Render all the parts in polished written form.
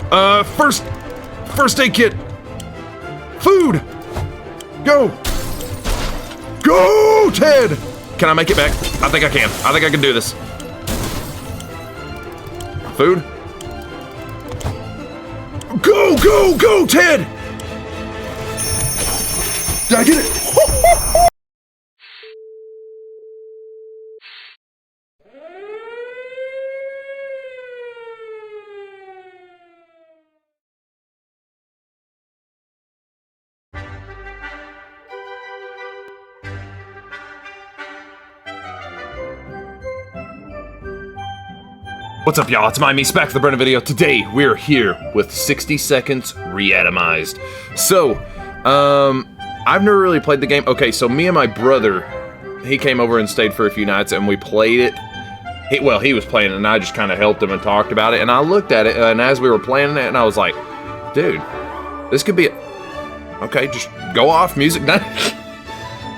First aid kit. Food. Go. Go, Ted. Can I make it back? I think I can. I think I can do this. Food. Go, go, go, Ted. Did I get it? What's up, y'all? It's MightyMeece back for the Brennan video. Today, we're here with 60 Seconds Reatomized. So, I've never really played the game. Okay, so me and my brother, he came over and stayed for a few nights, and we played it. He was playing it, and I just kind of helped him and talked about it, and I looked at it, and as we were playing it, and I was like, dude, this could be okay, just go off, music done.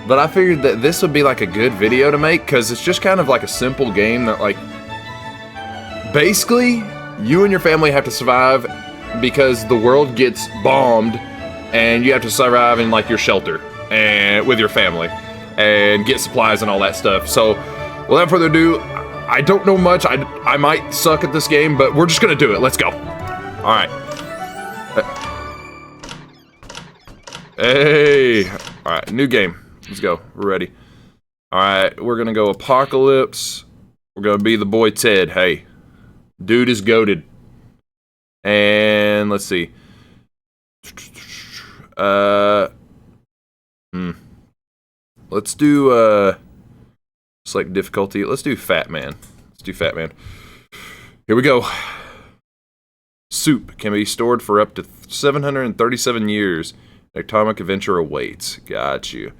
But I figured that this would be like a good video to make, because it's just kind of like a simple game that, like, basically, you and your family have to survive because the world gets bombed, and you have to survive in like your shelter and with your family and get supplies and all that stuff. So, without further ado, I don't know much. I might suck at this game, but we're just gonna do it. Let's go. All right. Hey. All right, new game. Let's go. We're ready. All right, we're gonna go Apocalypse. We're gonna be the boy Ted. Hey. Dude is goated. And let's see. Let's do select difficulty. Let's do Fat Man. Let's do Fat Man. Here we go. Soup can be stored for up to 737 years. Atomic adventure awaits. Got you.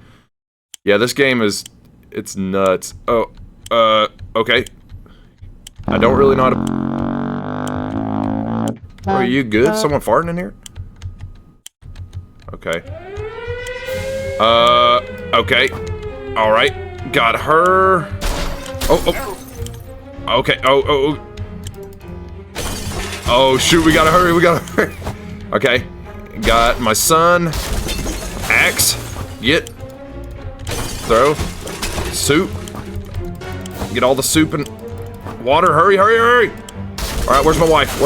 Yeah, this game is, it's nuts. Oh, okay. I don't really know how to... Are you good? Someone farting in here? Okay. Okay. Alright. Got her. Oh. Okay. Oh. Oh, shoot. We gotta hurry. Okay. Got my son. Axe. Get. Throw. Soup. Get all the soup and... Water, hurry! Alright, where's my wife?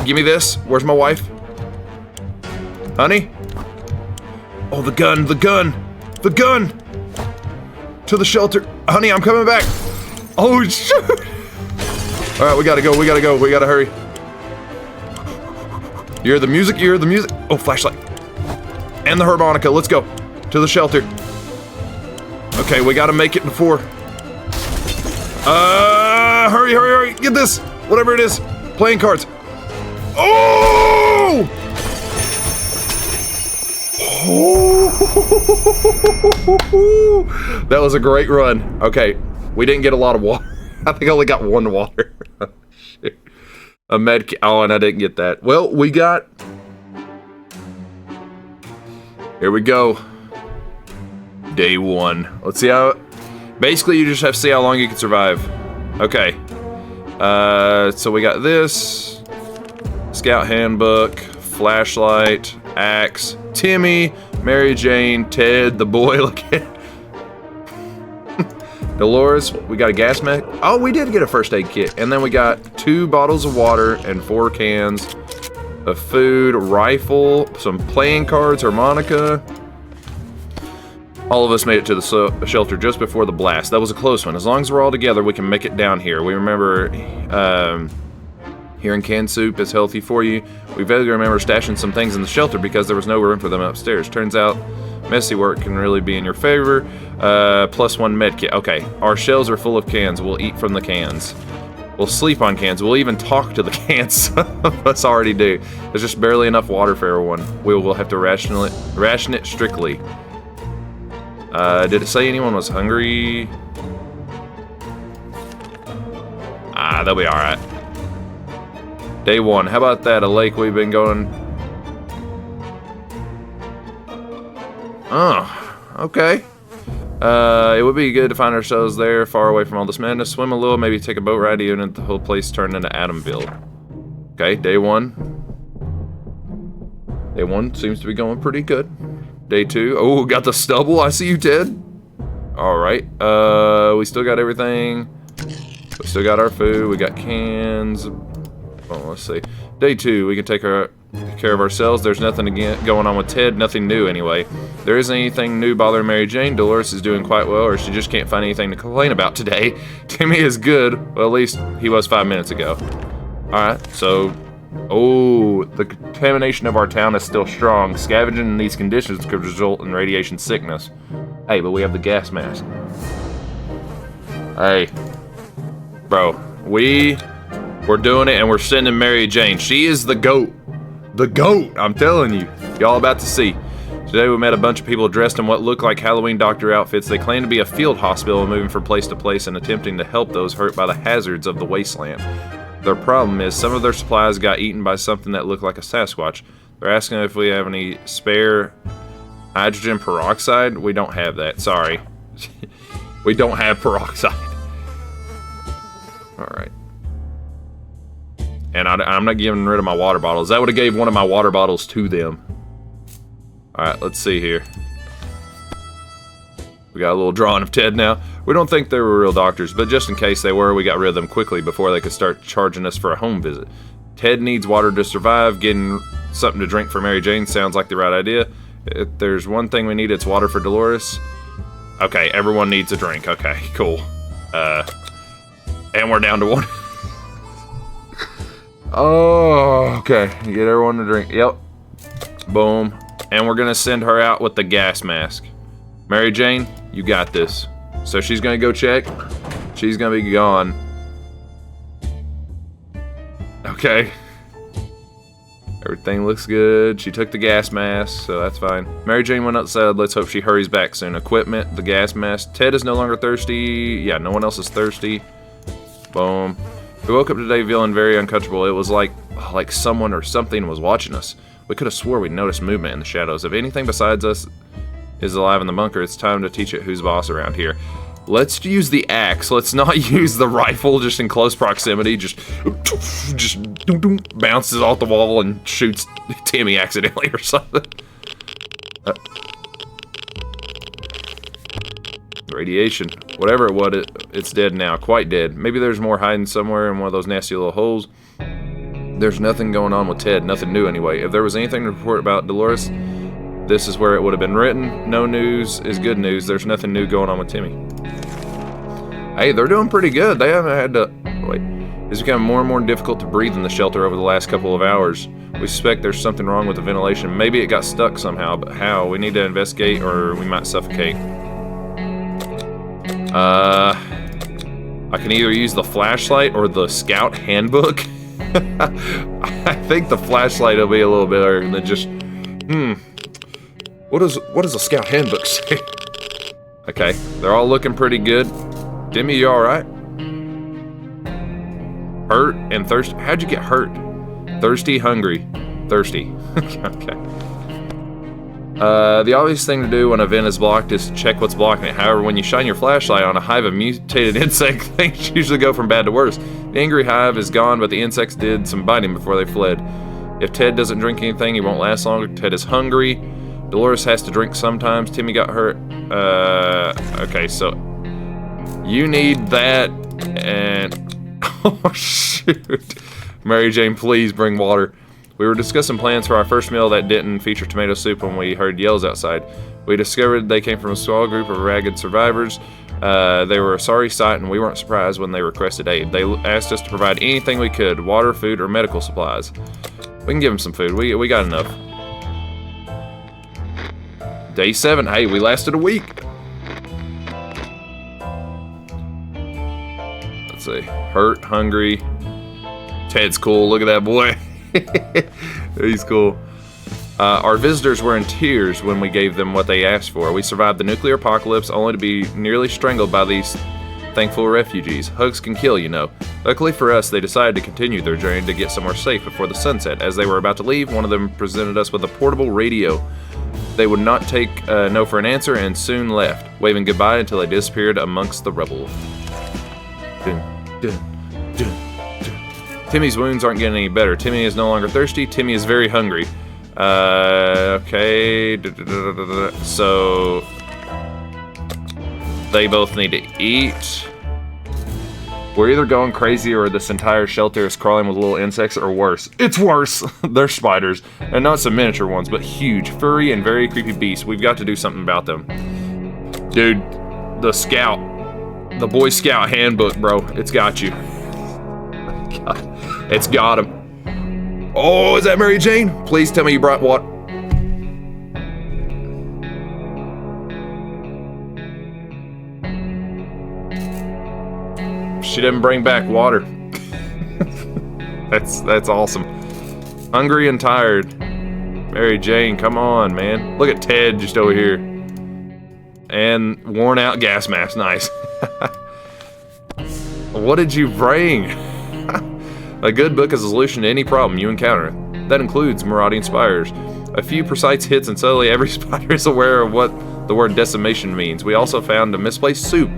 Give me this. Where's my wife? Honey? Oh, the gun! To the shelter. Honey, I'm coming back. Oh, shoot! Alright, we gotta go. We gotta hurry. You hear the music? Oh, flashlight. And the harmonica. Let's go. To the shelter. Okay, we gotta make it before... hurry, get this! Whatever it is. Playing cards. Oh! That was a great run. Okay, we didn't get a lot of water. I think I only got one water. Shit. A med kit. Oh, and I didn't get that. Well, we got... Here we go. Day 1. Let's see how... Basically, you just have to see how long you can survive. Okay. So we got this. Scout handbook. Flashlight. Axe. Timmy. Mary Jane. Ted. The boy. Look at... Dolores. We got a gas mask. Oh, we did get a first aid kit. And then we got 2 bottles of water and 4 cans of food. Rifle. Some playing cards. Harmonica. All of us made it to the shelter just before the blast. That was a close one. As long as we're all together, we can make it down here. We remember hearing canned soup is healthy for you. We vaguely remember stashing some things in the shelter because there was no room for them upstairs. Turns out, messy work can really be in your favor. +1 med kit. Okay, our shelves are full of cans. We'll eat from the cans. We'll sleep on cans. We'll even talk to the cans. Some of us already do. There's just barely enough water for everyone. We will have to ration it strictly. Did it say anyone was hungry? They'll be alright. Day 1. How about that? A lake we've been going... Oh, okay. It would be good to find ourselves there, far away from all this madness. Swim a little, maybe take a boat ride, even if the whole place turned into Adamville. Okay, day one. Day one seems to be going pretty good. Day two. Oh, got the stubble. I see you, Ted. All right. We still got everything. We still got our food. We got cans. Well, let's see. Day two. We can take care of ourselves. There's nothing going on with Ted. Nothing new, anyway. There isn't anything new bothering Mary Jane. Dolores is doing quite well, or she just can't find anything to complain about today. Timmy is good. Well, at least he was 5 minutes ago. All right. So. Oh, the contamination of our town is still strong. Scavenging in these conditions could result in radiation sickness. Hey, but we have the gas mask. Hey. Bro, we're doing it and we're sending Mary Jane. She is the GOAT. The GOAT, I'm telling you. Y'all about to see. Today we met a bunch of people dressed in what look like Halloween doctor outfits. They claim to be a field hospital moving from place to place and attempting to help those hurt by the hazards of the wasteland. Their problem is some of their supplies got eaten by something that looked like a Sasquatch. They're asking if we have any spare hydrogen peroxide. We don't have that, sorry. We don't have peroxide. Alright. And I'm not getting rid of my water bottles. That would have gave one of my water bottles to them. Alright, let's see here. We got a little drawing of Ted now. We don't think they were real doctors, but just in case they were, we got rid of them quickly before they could start charging us for a home visit. Ted needs water to survive. Getting something to drink for Mary Jane sounds like the right idea. If there's one thing we need, it's water for Dolores. Okay, everyone needs a drink. Okay, cool. And we're down to one. Oh, okay. Get everyone to drink. Yep. Boom. And we're gonna send her out with the gas mask. Mary Jane, you got this. So she's gonna go check. She's gonna be gone. Okay. Everything looks good. She took the gas mask, so that's fine. Mary Jane went outside. Let's hope she hurries back soon. Equipment, the gas mask. Ted is no longer thirsty. Yeah, no one else is thirsty. Boom. We woke up today feeling very uncomfortable. It was like someone or something was watching us. We could have swore we noticed movement in the shadows. If anything besides us is alive in the bunker, it's time to teach it who's boss around here. Let's use the axe. Let's not use the rifle just in close proximity. Just bounces off the wall and shoots Timmy accidentally or something. Radiation. Whatever it was, it's dead now. Quite dead. Maybe there's more hiding somewhere in one of those nasty little holes. There's nothing going on with Ted. Nothing new anyway. If there was anything to report about Dolores, this is where it would have been written. No news is good news. There's nothing new going on with Timmy. Hey, they're doing pretty good. They haven't had to... Wait. It's become more and more difficult to breathe in the shelter over the last couple of hours. We suspect there's something wrong with the ventilation. Maybe it got stuck somehow, but how? We need to investigate or we might suffocate. I can either use the flashlight or the scout handbook. I think the flashlight will be a little better than just... What does a scout handbook say? Okay, they're all looking pretty good. Timmy, you alright? Hurt and thirsty. How'd you get hurt? Thirsty, hungry. Thirsty. Okay. The obvious thing to do when a vent is blocked is to check what's blocking it. However, when you shine your flashlight on a hive of mutated insects, things usually go from bad to worse. The angry hive is gone, but the insects did some biting before they fled. If Ted doesn't drink anything, he won't last longer. Ted is hungry. Dolores has to drink sometimes. Timmy got hurt. Okay, so you need that and... Oh, shoot. Mary Jane, please bring water. We were discussing plans for our first meal that didn't feature tomato soup when we heard yells outside. We discovered they came from a small group of ragged survivors. They were a sorry sight, and we weren't surprised when they requested aid. They asked us to provide anything we could, water, food, or medical supplies. We can give them some food. We got enough. Day 7. Hey, we lasted a week. Let's see. Hurt, hungry. Ted's cool. Look at that boy. He's cool. Our visitors were in tears when we gave them what they asked for. We survived the nuclear apocalypse only to be nearly strangled by these thankful refugees. Hugs can kill, you know. Luckily for us, they decided to continue their journey to get somewhere safe before the sunset. As they were about to leave, one of them presented us with a portable radio. They would not take no for an answer and soon left, waving goodbye until they disappeared amongst the rubble. Dun, dun, dun, dun, Timmy's wounds aren't getting any better. Timmy is no longer thirsty. Timmy is very hungry. Okay. So they both need to eat. We're either going crazy or this entire shelter is crawling with little insects, or worse. It's worse! They're spiders. And not some miniature ones, but huge, furry, and very creepy beasts. We've got to do something about them. Dude, the Scout. The Boy Scout handbook, bro. It's got you. It's got him. Oh, is that Mary Jane? Please tell me you brought what? She didn't bring back water. That's awesome. Hungry and tired. Mary Jane, come on, man. Look at Ted just over here. And worn out gas mask, nice. What did you bring? A good book is a solution to any problem you encounter. That includes marauding spiders. A few precise hits and suddenly every spider is aware of what the word decimation means. We also found a misplaced soup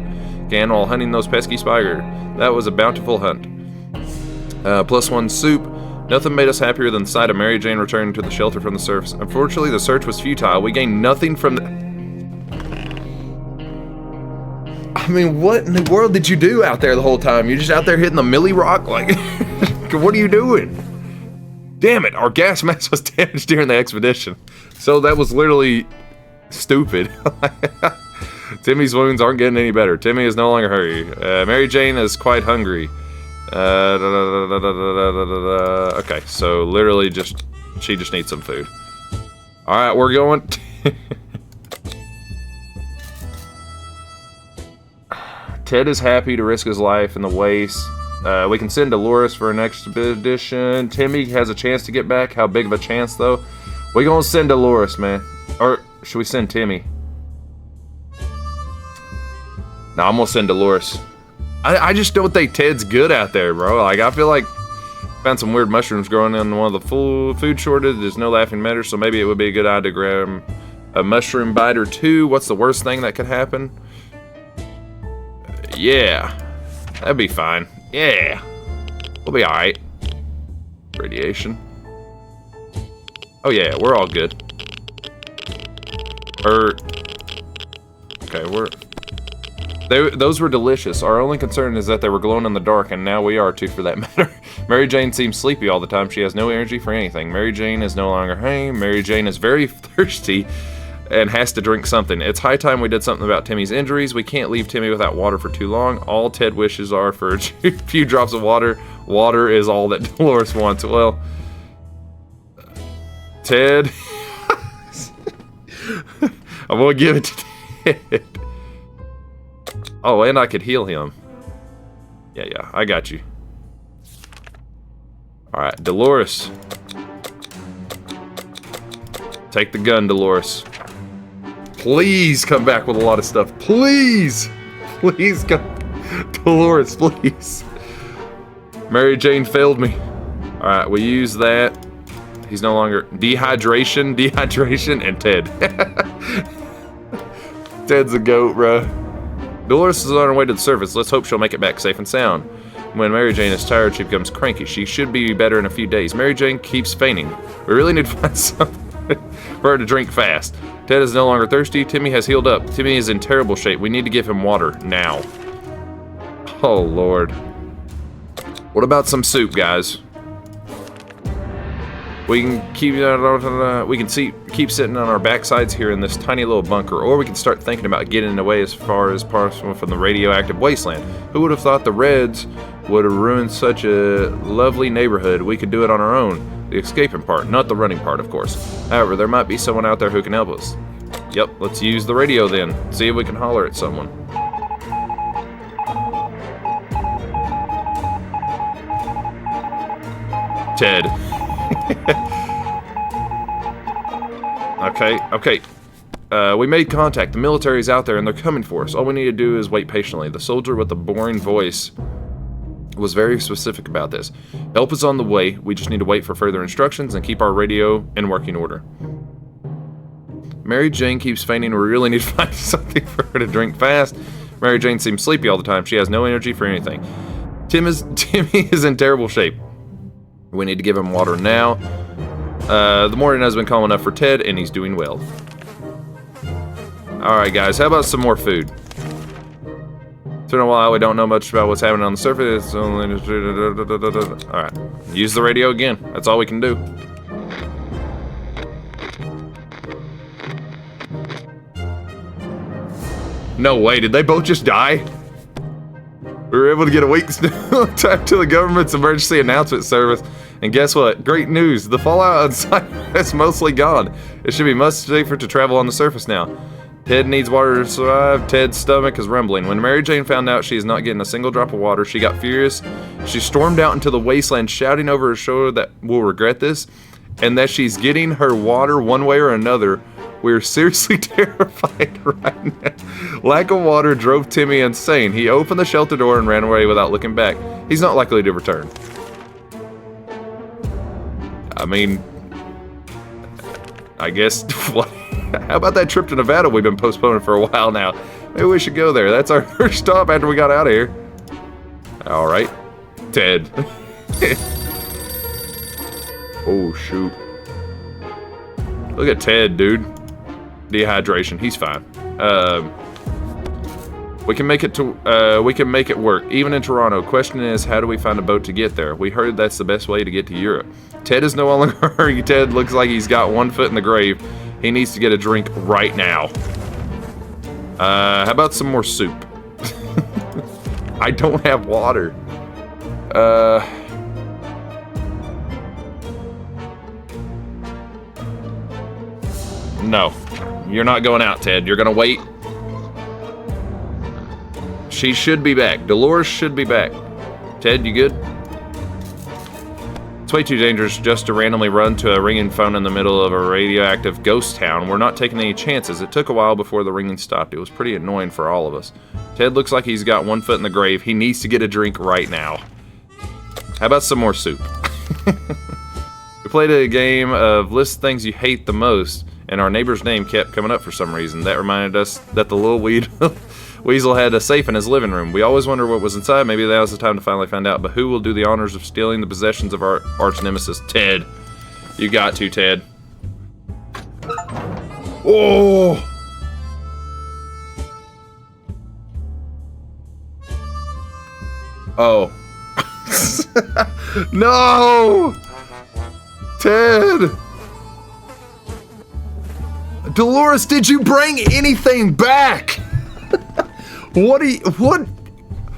can while hunting those pesky spiders. That was a bountiful hunt. +1 soup. Nothing made us happier than the sight of Mary Jane returning to the shelter from the surface. Unfortunately, the search was futile. We gained nothing from the... I mean, what in the world did you do out there the whole time? You're just out there hitting the Millie Rock? Like, what are you doing? Damn it, our gas mask was damaged during the expedition. So that was literally stupid. Timmy's wounds aren't getting any better. Timmy is no longer hungry. Mary Jane is quite hungry. Okay, so literally she just needs some food. Alright, we're going... Ted is happy to risk his life in the waste. We can send Dolores for an expedition. Timmy has a chance to get back. How big of a chance, though? We're gonna send Dolores, man. Or should we send Timmy? No, I'm gonna send Dolores. I just don't think Ted's good out there, bro. Like, I feel like found some weird mushrooms growing in one of the full food shortage. There's no laughing matter, so maybe it would be a good idea to grab a mushroom bite or two. What's the worst thing that could happen? Yeah, that'd be fine. Yeah, we'll be alright. Radiation. Oh yeah, we're all good. Okay, those were delicious. Our only concern is that they were glowing in the dark, and now we are too, for that matter. Mary Jane seems sleepy all the time. She has no energy for anything. Mary Jane is no longer home. Mary Jane is very thirsty and has to drink something. It's high time we did something about Timmy's injuries. We can't leave Timmy without water for too long. All Ted wishes are for a few drops of water. Water is all that Dolores wants. Well, Ted, I'm gonna give it to Ted. Oh, and I could heal him. Yeah, I got you. Alright, Dolores. Take the gun, Dolores. Please come back with a lot of stuff. Please! Please come. Dolores, please. Mary Jane failed me. Alright, we use that. He's no longer... Dehydration, and Ted. Ted's a goat, bro. Dolores is on her way to the surface. Let's hope she'll make it back safe and sound. When Mary Jane is tired, she becomes cranky. She should be better in a few days. Mary Jane keeps fainting. We really need to find something for her to drink fast. Ted is no longer thirsty. Timmy has healed up. Timmy is in terrible shape. We need to give him water now. Oh, Lord. What about some soup, guys? We can keep sitting on our backsides here in this tiny little bunker, or we can start thinking about getting away as far as possible from the radioactive wasteland. Who would have thought the Reds would have ruined such a lovely neighborhood? We could do it on our own. The escaping part, not the running part, of course. However, there might be someone out there who can help us. Yep, let's use the radio then. See if we can holler at someone. Ted. Okay. We made contact. The military's out there and they're coming for us. All we need to do is wait patiently. The soldier with the boring voice was very specific about this. Help is on the way. We just need to wait for further instructions and keep our radio in working order. Mary Jane keeps fainting. We really need to find something for her to drink fast. Mary Jane seems sleepy all the time. She has no energy for anything. Timmy is in terrible shape. We need to give him water now. The morning has been calm enough for Ted, and he's doing well. Alright, guys, how about some more food? It's been a while, we don't know much about what's happening on the surface. It's only... Alright, use the radio again. That's all we can do. No way, did they both just die? We were able to get a week's time to the government's emergency announcement service. And guess what? Great news. The fallout outside is mostly gone. It should be much safer to travel on the surface now. Ted needs water to survive. Ted's stomach is rumbling. When Mary Jane found out she's not getting a single drop of water, she got furious. She stormed out into the wasteland, shouting over her shoulder that we'll regret this, and that she's getting her water one way or another. We're seriously terrified right now. Lack of water drove Timmy insane. He opened the shelter door and ran away without looking back. He's not likely to return. I mean, I guess, what? How about that trip to Nevada we've been postponing for a while now? Maybe we should go there. That's our first stop after we got out of here. All right, Ted. Oh, shoot. Look at Ted, dude. Dehydration. He's fine. We can make it work, even in Toronto. Question is, how do we find a boat to get there? We heard that's the best way to get to Europe. Ted is no longer hurrying. Ted looks like he's got one foot in the grave. He needs to get a drink right now. How about some more soup? I don't have water. No. You're not going out, Ted. You're gonna wait. She should be back. Dolores should be back. Ted, you good? It's way too dangerous just to randomly run to a ringing phone in the middle of a radioactive ghost town. We're not taking any chances. It took a while before the ringing stopped. It was pretty annoying for all of us. Ted looks like he's got one foot in the grave. He needs to get a drink right now. How about some more soup? We played a game of list things you hate the most, and our neighbor's name kept coming up for some reason. That reminded us that the little weasel had a safe in his living room. We always wonder what was inside. Maybe that was the time to finally find out. But who will do the honors of stealing the possessions of our arch nemesis? Ted. You got to, Ted. Oh! Oh. No! Ted! Dolores, did you bring anything back? What?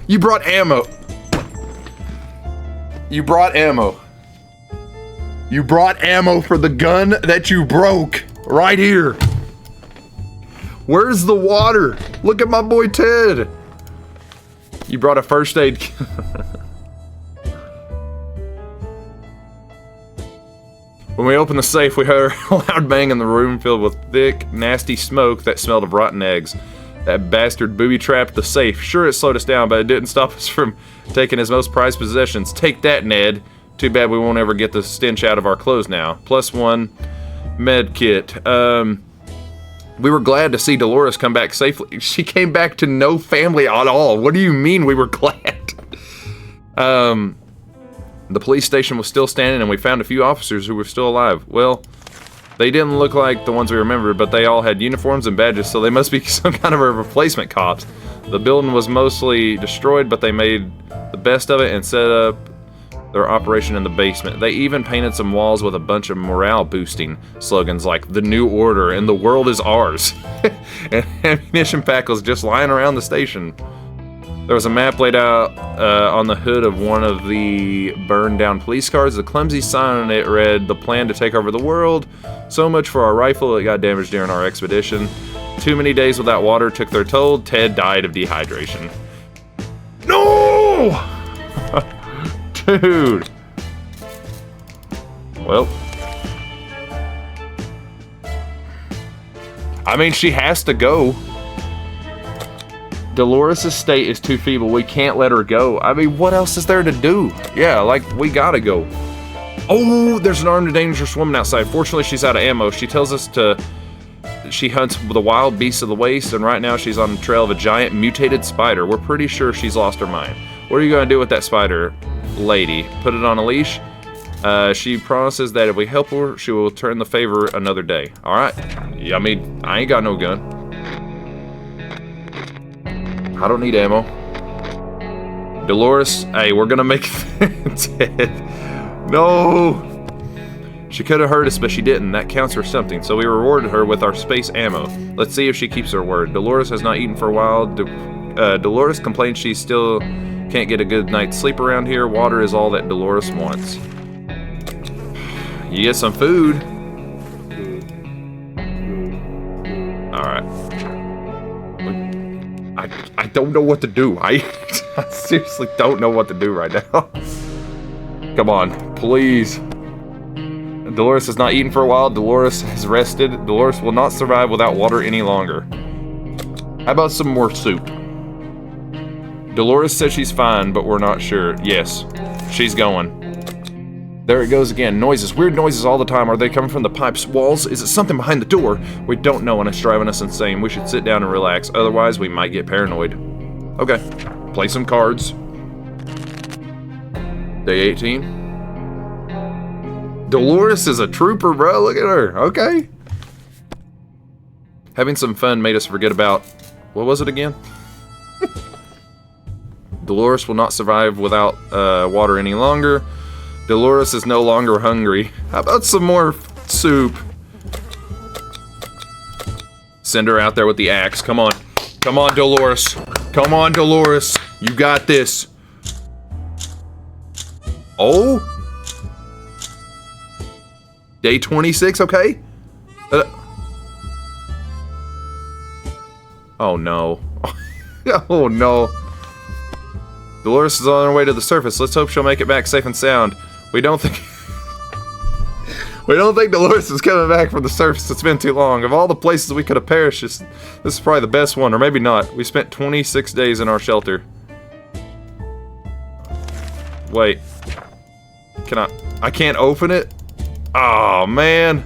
You brought ammo. You brought ammo. You brought ammo for the gun that you broke right here. Where's the water? Look at my boy Ted. You brought a first aid kit. When we opened the safe, we heard a loud bang in the room filled with thick, nasty smoke that smelled of rotten eggs. That bastard booby-trapped the safe. Sure, it slowed us down, but it didn't stop us from taking his most prized possessions. Take that, Ned. Too bad we won't ever get the stench out of our clothes now. +1 med kit. We were glad to see Dolores come back safely. She came back to no family at all. What do you mean we were glad? The police station was still standing, and we found a few officers who were still alive. Well, they didn't look like the ones we remembered, but they all had uniforms and badges, so they must be some kind of a replacement cops. The building was mostly destroyed, but they made the best of it and set up their operation in the basement. They even painted some walls with a bunch of morale-boosting slogans like "The New Order" and "The World is Ours." And ammunition pack was just lying around the station. There was a map laid out on the hood of one of the burned-down police cars. The clumsy sign on it read, "The plan to take over the world. So much for our rifle. It got damaged during our expedition. Too many days without water took their toll. Ted died of dehydration." No! Dude. Well. I mean, she has to go. Dolores' state is too feeble. We can't let her go. I mean, what else is there to do? Yeah, like, we gotta go. Oh, there's an armed and dangerous woman outside. Fortunately, she's out of ammo. She tells us she hunts the wild beasts of the waste, and right now she's on the trail of a giant mutated spider. We're pretty sure she's lost her mind. What are you gonna do with that spider, lady? Put it on a leash? She promises that if we help her, she will return the favor another day. Alright. I mean, I ain't got no gun. I don't need ammo. Dolores, hey, we're gonna make Ted. No! She could have hurt us, but she didn't. That counts for something. So we rewarded her with our space ammo. Let's see if she keeps her word. Dolores has not eaten for a while. Dolores complains she still can't get a good night's sleep around here. Water is all that Dolores wants. You get some food. Alright. I don't know what to do. I seriously don't know what to do right now. Come on, please. Dolores has not eaten for a while. Dolores has rested. Dolores will not survive without water any longer. How about some more soup? Dolores says she's fine, but we're not sure. Yes, she's going. There it goes again. Noises. Weird noises all the time. Are they coming from the pipes, walls? Is it something behind the door? We don't know, and it's driving us insane. We should sit down and relax. Otherwise, we might get paranoid. Okay. Play some cards. Day 18. Dolores is a trooper, bro. Look at her. Okay. Having some fun made us forget about... What was it again? Dolores will not survive without water any longer. Dolores is no longer hungry. How about some more soup? Send her out there with the axe. Come on. Come on, Dolores. Come on, Dolores. You got this. Oh? Day 26, okay? Oh, no. Oh, no. Dolores is on her way to the surface. Let's hope she'll make it back safe and sound. We don't think... we don't think Dolores is coming back from the surface. It's been too long. Of all the places we could have perished, this is probably the best one. Or maybe not. We spent 26 days in our shelter. Wait. Can I can't open it? Oh, man.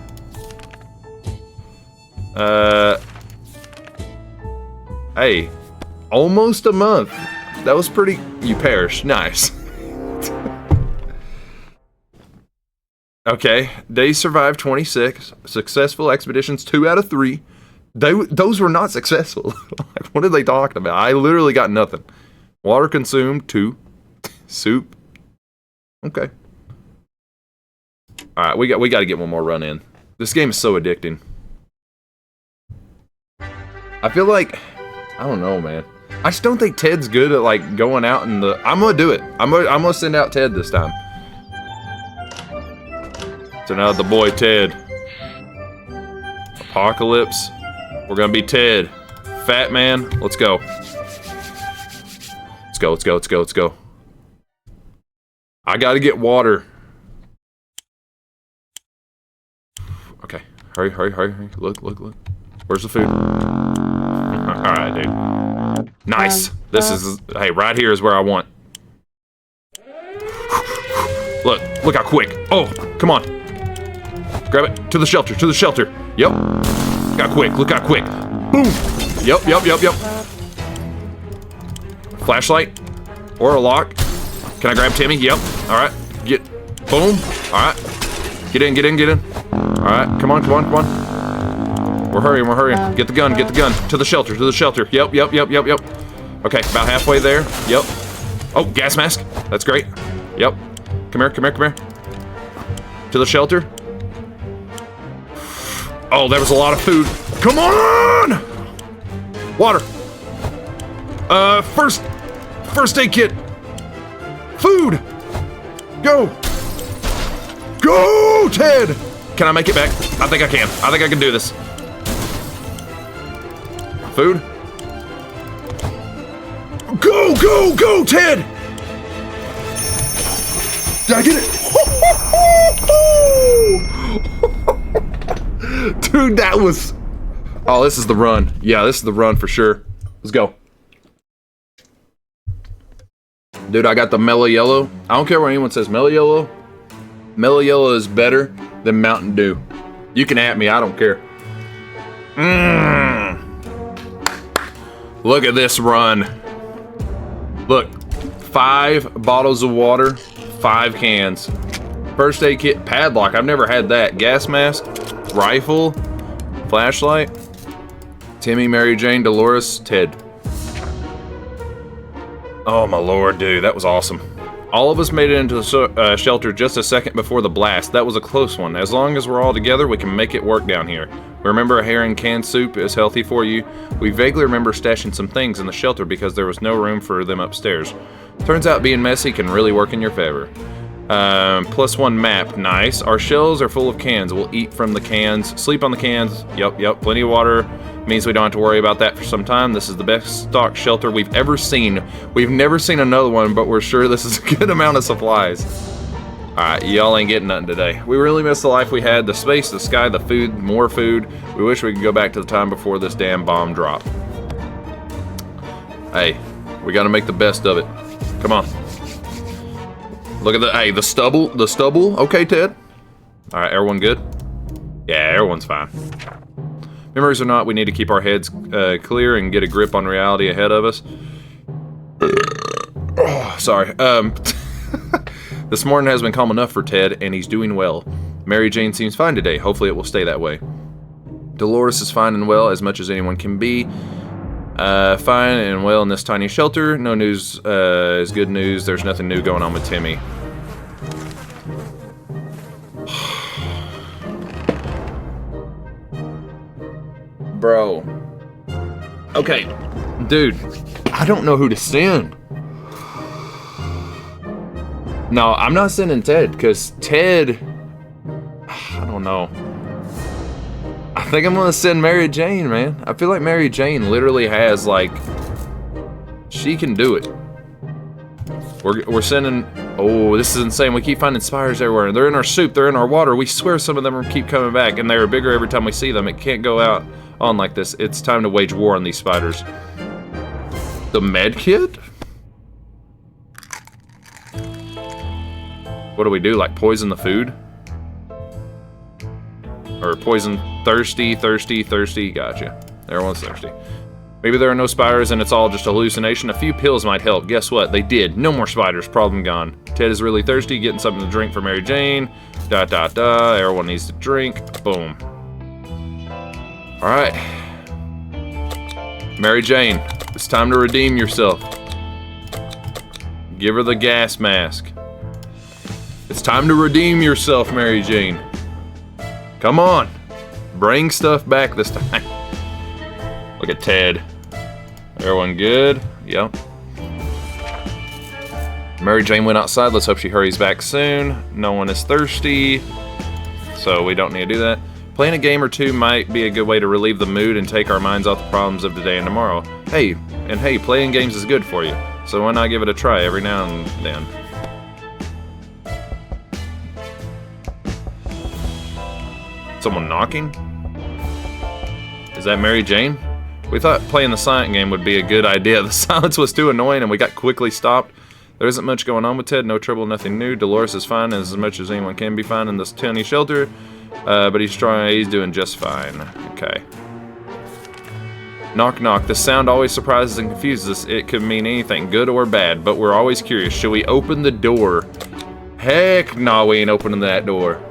Hey. Almost a month. That was pretty... You perished. Nice. Okay. Days survived 26. Successful expeditions 2 out of 3. Those were not successful. Like, what are they talking about? I literally got nothing. Water consumed 2. Soup. Okay. Alright, we got to get one more run in. This game is so addicting. I feel like... I don't know, man. I just don't think Ted's good at, like, going out in the... I'm gonna do it. I'm gonna send out Ted this time. Send out the boy Ted. Apocalypse. We're gonna be Ted. Fat man. Let's go. Let's go, let's go, let's go, let's go. I gotta get water. Okay. Hurry, hurry, hurry, hurry. Look, look, look. Where's the food? Alright, dude. Nice. This is... Hey, right here is where I want. Look how quick. Oh, come on. Grab it. To the shelter, to the shelter. Yep. Look how quick, look how quick. Boom. Yep, yep, yep, yep. Flashlight. Or a lock. Can I grab Timmy? Yep. Alright. Get... Boom. Alright. Get in, get in, get in. Alright, come on, come on, come on. We're hurrying, we're hurrying. Get the gun, get the gun. To the shelter, to the shelter. Yep, yep, yep, yep, yep. Okay, about halfway there. Yep. Oh, gas mask. That's great. Yep. Come here, come here, come here. To the shelter. Oh, there was a lot of food. Come on! Water. First aid kit. Food. Go. Go, Ted! Can I make it back? I think I can. I think I can do this. Food. Go, go, go, Ted! Did I get it? Dude, that was... Oh, this is the run. Yeah, this is the run for sure. Let's go. Dude, I got the mellow yellow. I don't care what anyone says. Mellow yellow. Mellow yellow is better than Mountain Dew. You can at me. I don't care. Look at this run. Look. 5 bottles of water. 5 cans. First aid kit, padlock. I've never had that. Gas mask, rifle, flashlight. Timmy, Mary Jane, Dolores, Ted. Oh my lord, dude, that was awesome. All of us made it into the shelter just a second before the blast. That was a close one. As long as we're all together, we can make it work down here. Remember, a herring canned soup is healthy for you. We vaguely remember stashing some things in the shelter because there was no room for them upstairs. Turns out being messy can really work in your favor. +1 map, nice. Our shells are full of cans. We'll eat from the cans, sleep on the cans. Yep, plenty of water. Means we don't have to worry about that for some time. This is the best stocked shelter we've ever seen. We've never seen another one, but we're sure this is a good amount of supplies. Alright, y'all ain't getting nothing today. We really miss the life we had, the space, the sky, the food, more food. We wish we could go back to the time before this damn bomb dropped. Hey, we gotta make the best of it. Come on. Look at the stubble, Okay, Ted. Alright, everyone good? Yeah, everyone's fine. Memories or not, we need to keep our heads clear and get a grip on reality ahead of us. Oh, sorry. This morning has been calm enough for Ted, and he's doing well. Mary Jane seems fine today. Hopefully it will stay that way. Dolores is fine and well, as much as anyone can be. Fine and well in this tiny shelter. No news is good news. There's nothing new going on with Timmy. Bro. Okay. Dude, I don't know who to send. No, I'm not sending Ted, because Ted... I don't know. I think I'm gonna send Mary Jane, man. I feel like Mary Jane literally has, like... She can do it. We're sending... Oh, this is insane. We keep finding spiders everywhere. They're in our soup. They're in our water. We swear some of them keep coming back, and they're bigger every time we see them. It can't go out on like this. It's time to wage war on these spiders. The med kit? What do we do? Like poison the food? Or poison thirsty. Gotcha. Everyone's thirsty. Maybe there are no spiders and it's all just a hallucination. A few pills might help. Guess what? They did. No more spiders. Problem gone. Ted is really thirsty. Getting something to drink for Mary Jane. Everyone needs to drink. Boom. Alright. Mary Jane, it's time to redeem yourself. Give her the gas mask. It's time to redeem yourself, Mary Jane. Come on. Bring stuff back this time. Look at Ted. Everyone good? Yep. Mary Jane went outside. Let's hope she hurries back soon. No one is thirsty, so we don't need to do that. Playing a game or two might be a good way to relieve the mood and take our minds off the problems of today and tomorrow. Hey, playing games is good for you, so why not give it a try every now and then? Someone knocking? Is that Mary Jane? We thought playing the silent game would be a good idea. The silence was too annoying and we got quickly stopped. There isn't much going on with Ted, no trouble, nothing new. Dolores is fine, as much as anyone can be fine in this tiny shelter. But he's doing just fine. Okay. Knock knock. The sound always surprises and confuses us. It could mean anything, good or bad, but we're always curious. Should we open the door? Heck no, we ain't opening that door.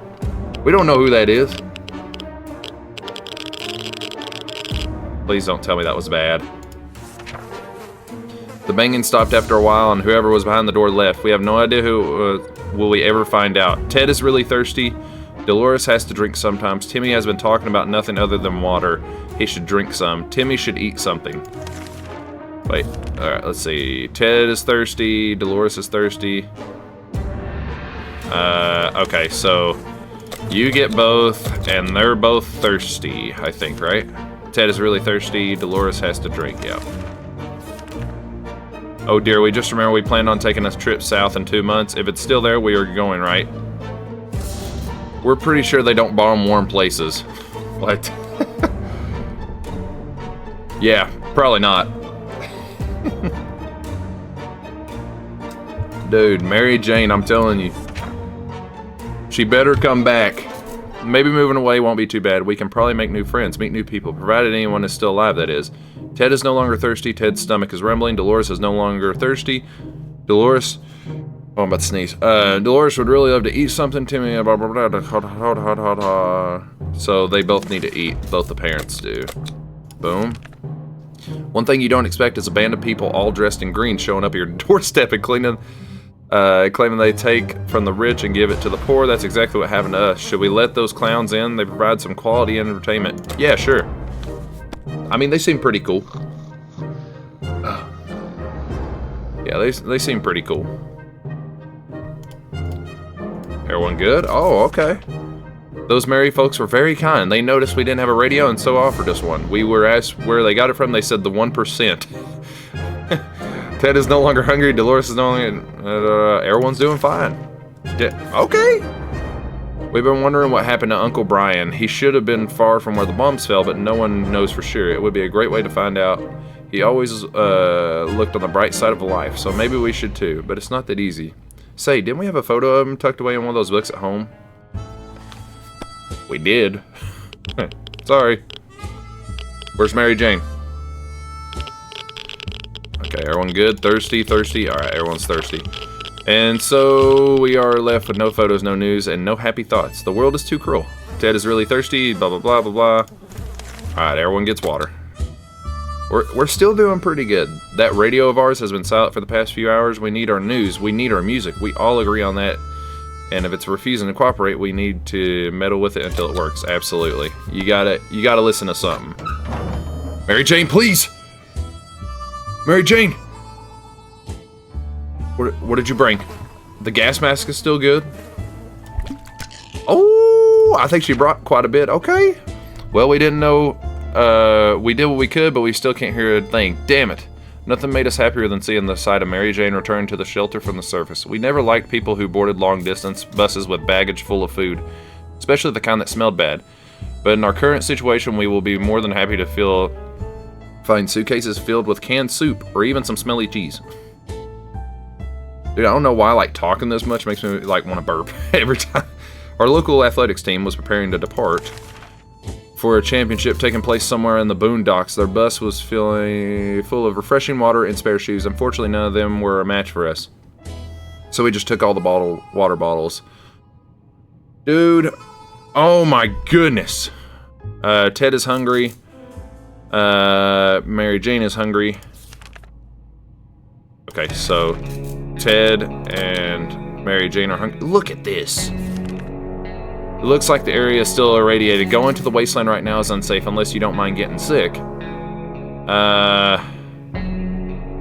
We don't know who that is. Please don't tell me that was bad. The banging stopped after a while, and whoever was behind the door left. We have no idea who will we ever find out. Ted is really thirsty. Dolores has to drink sometimes. Timmy has been talking about nothing other than water. He should drink some. Timmy should eat something. Wait, alright, let's see. Ted is thirsty. Dolores is thirsty. Okay, so you get both, and they're both thirsty, I think, right? Ted is really thirsty. Dolores has to drink, yeah. Oh dear, we just remember we planned on taking a trip south in 2 months. If it's still there, we are going, right? We're pretty sure they don't bomb warm places. What? Yeah, probably not. Dude, Mary Jane, I'm telling you. She better come back. Maybe moving away won't be too bad. We can probably make new friends, meet new people, provided anyone is still alive, that is. Ted is no longer thirsty. Ted's stomach is rumbling. Dolores is no longer thirsty. Dolores... Oh, I'm about to sneeze. Dolores would really love to eat something. Timmy, blah, blah, blah, so they both need to eat. Both the parents do. Boom. One thing you don't expect is a band of people all dressed in green showing up at your doorstep and claiming they take from the rich and give it to the poor. That's exactly what happened to us. Should we let those clowns in? They provide some quality entertainment. Yeah, sure. I mean, they seem pretty cool. Yeah, they seem pretty cool. Everyone good? Oh, okay. Those merry folks were very kind. They noticed we didn't have a radio and so offered us one. We were asked where they got it from. They said the 1%. Ted is no longer hungry. Dolores is no longer... everyone's doing fine. Okay. We've been wondering what happened to Uncle Brian. He should have been far from where the bombs fell, but no one knows for sure. It would be a great way to find out. He always looked on the bright side of life, so maybe we should too, but it's not that easy. Say, didn't we have a photo of him tucked away in one of those books at home? We did. Sorry. Where's Mary Jane? Okay, everyone good? Thirsty? Alright, everyone's thirsty. And so we are left with no photos, no news, and no happy thoughts. The world is too cruel. Ted is really thirsty, blah, blah, blah, blah, blah. Alright, everyone gets water. We're still doing pretty good. That radio of ours has been silent for the past few hours. We need our news. We need our music. We all agree on that. And if it's refusing to cooperate, we need to meddle with it until it works. Absolutely. You gotta listen to something. Mary Jane, please! Mary Jane! What did you bring? The gas mask is still good. Oh, I think she brought quite a bit. Okay. Well, we didn't know. We did what we could, but we still can't hear a thing. Damn it. Nothing made us happier than seeing the sight of Mary Jane return to the shelter from the surface. We never liked people who boarded long-distance buses with baggage full of food, especially the kind that smelled bad. But in our current situation, we will be more than happy to find suitcases filled with canned soup or even some smelly cheese. Dude, I don't know why talking this much makes me want to burp every time. Our local athletics team was preparing to depart for a championship taking place somewhere in the boondocks. Their bus was full of refreshing water and spare shoes. Unfortunately, none of them were a match for us. So we just took all the water bottles. Dude, oh my goodness. Ted is hungry. Mary Jane is hungry. Okay, so Ted and Mary Jane are hungry. Look at this. It looks like the area is still irradiated. Going to the wasteland right now is unsafe unless you don't mind getting sick.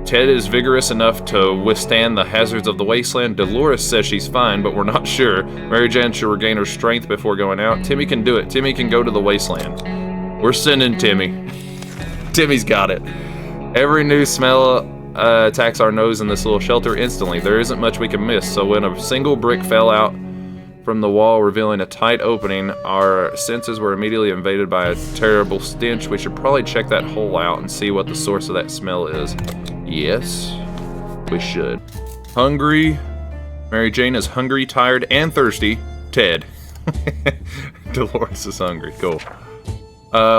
Ted is vigorous enough to withstand the hazards of the wasteland. Dolores says she's fine, but we're not sure. Mary Jane should regain her strength before going out. Timmy can do it. Timmy can go to the wasteland. We're sending Timmy. Timmy's got it. Every new smell attacks our nose in this little shelter instantly. There isn't much we can miss, so when a single brick fell out from the wall revealing a tight opening, our senses were immediately invaded by a terrible stench. We should probably check that hole out and see what the source of that smell is. Yes, we should. Hungry. Mary Jane is hungry, tired, and thirsty. Ted. Dolores is hungry. Cool.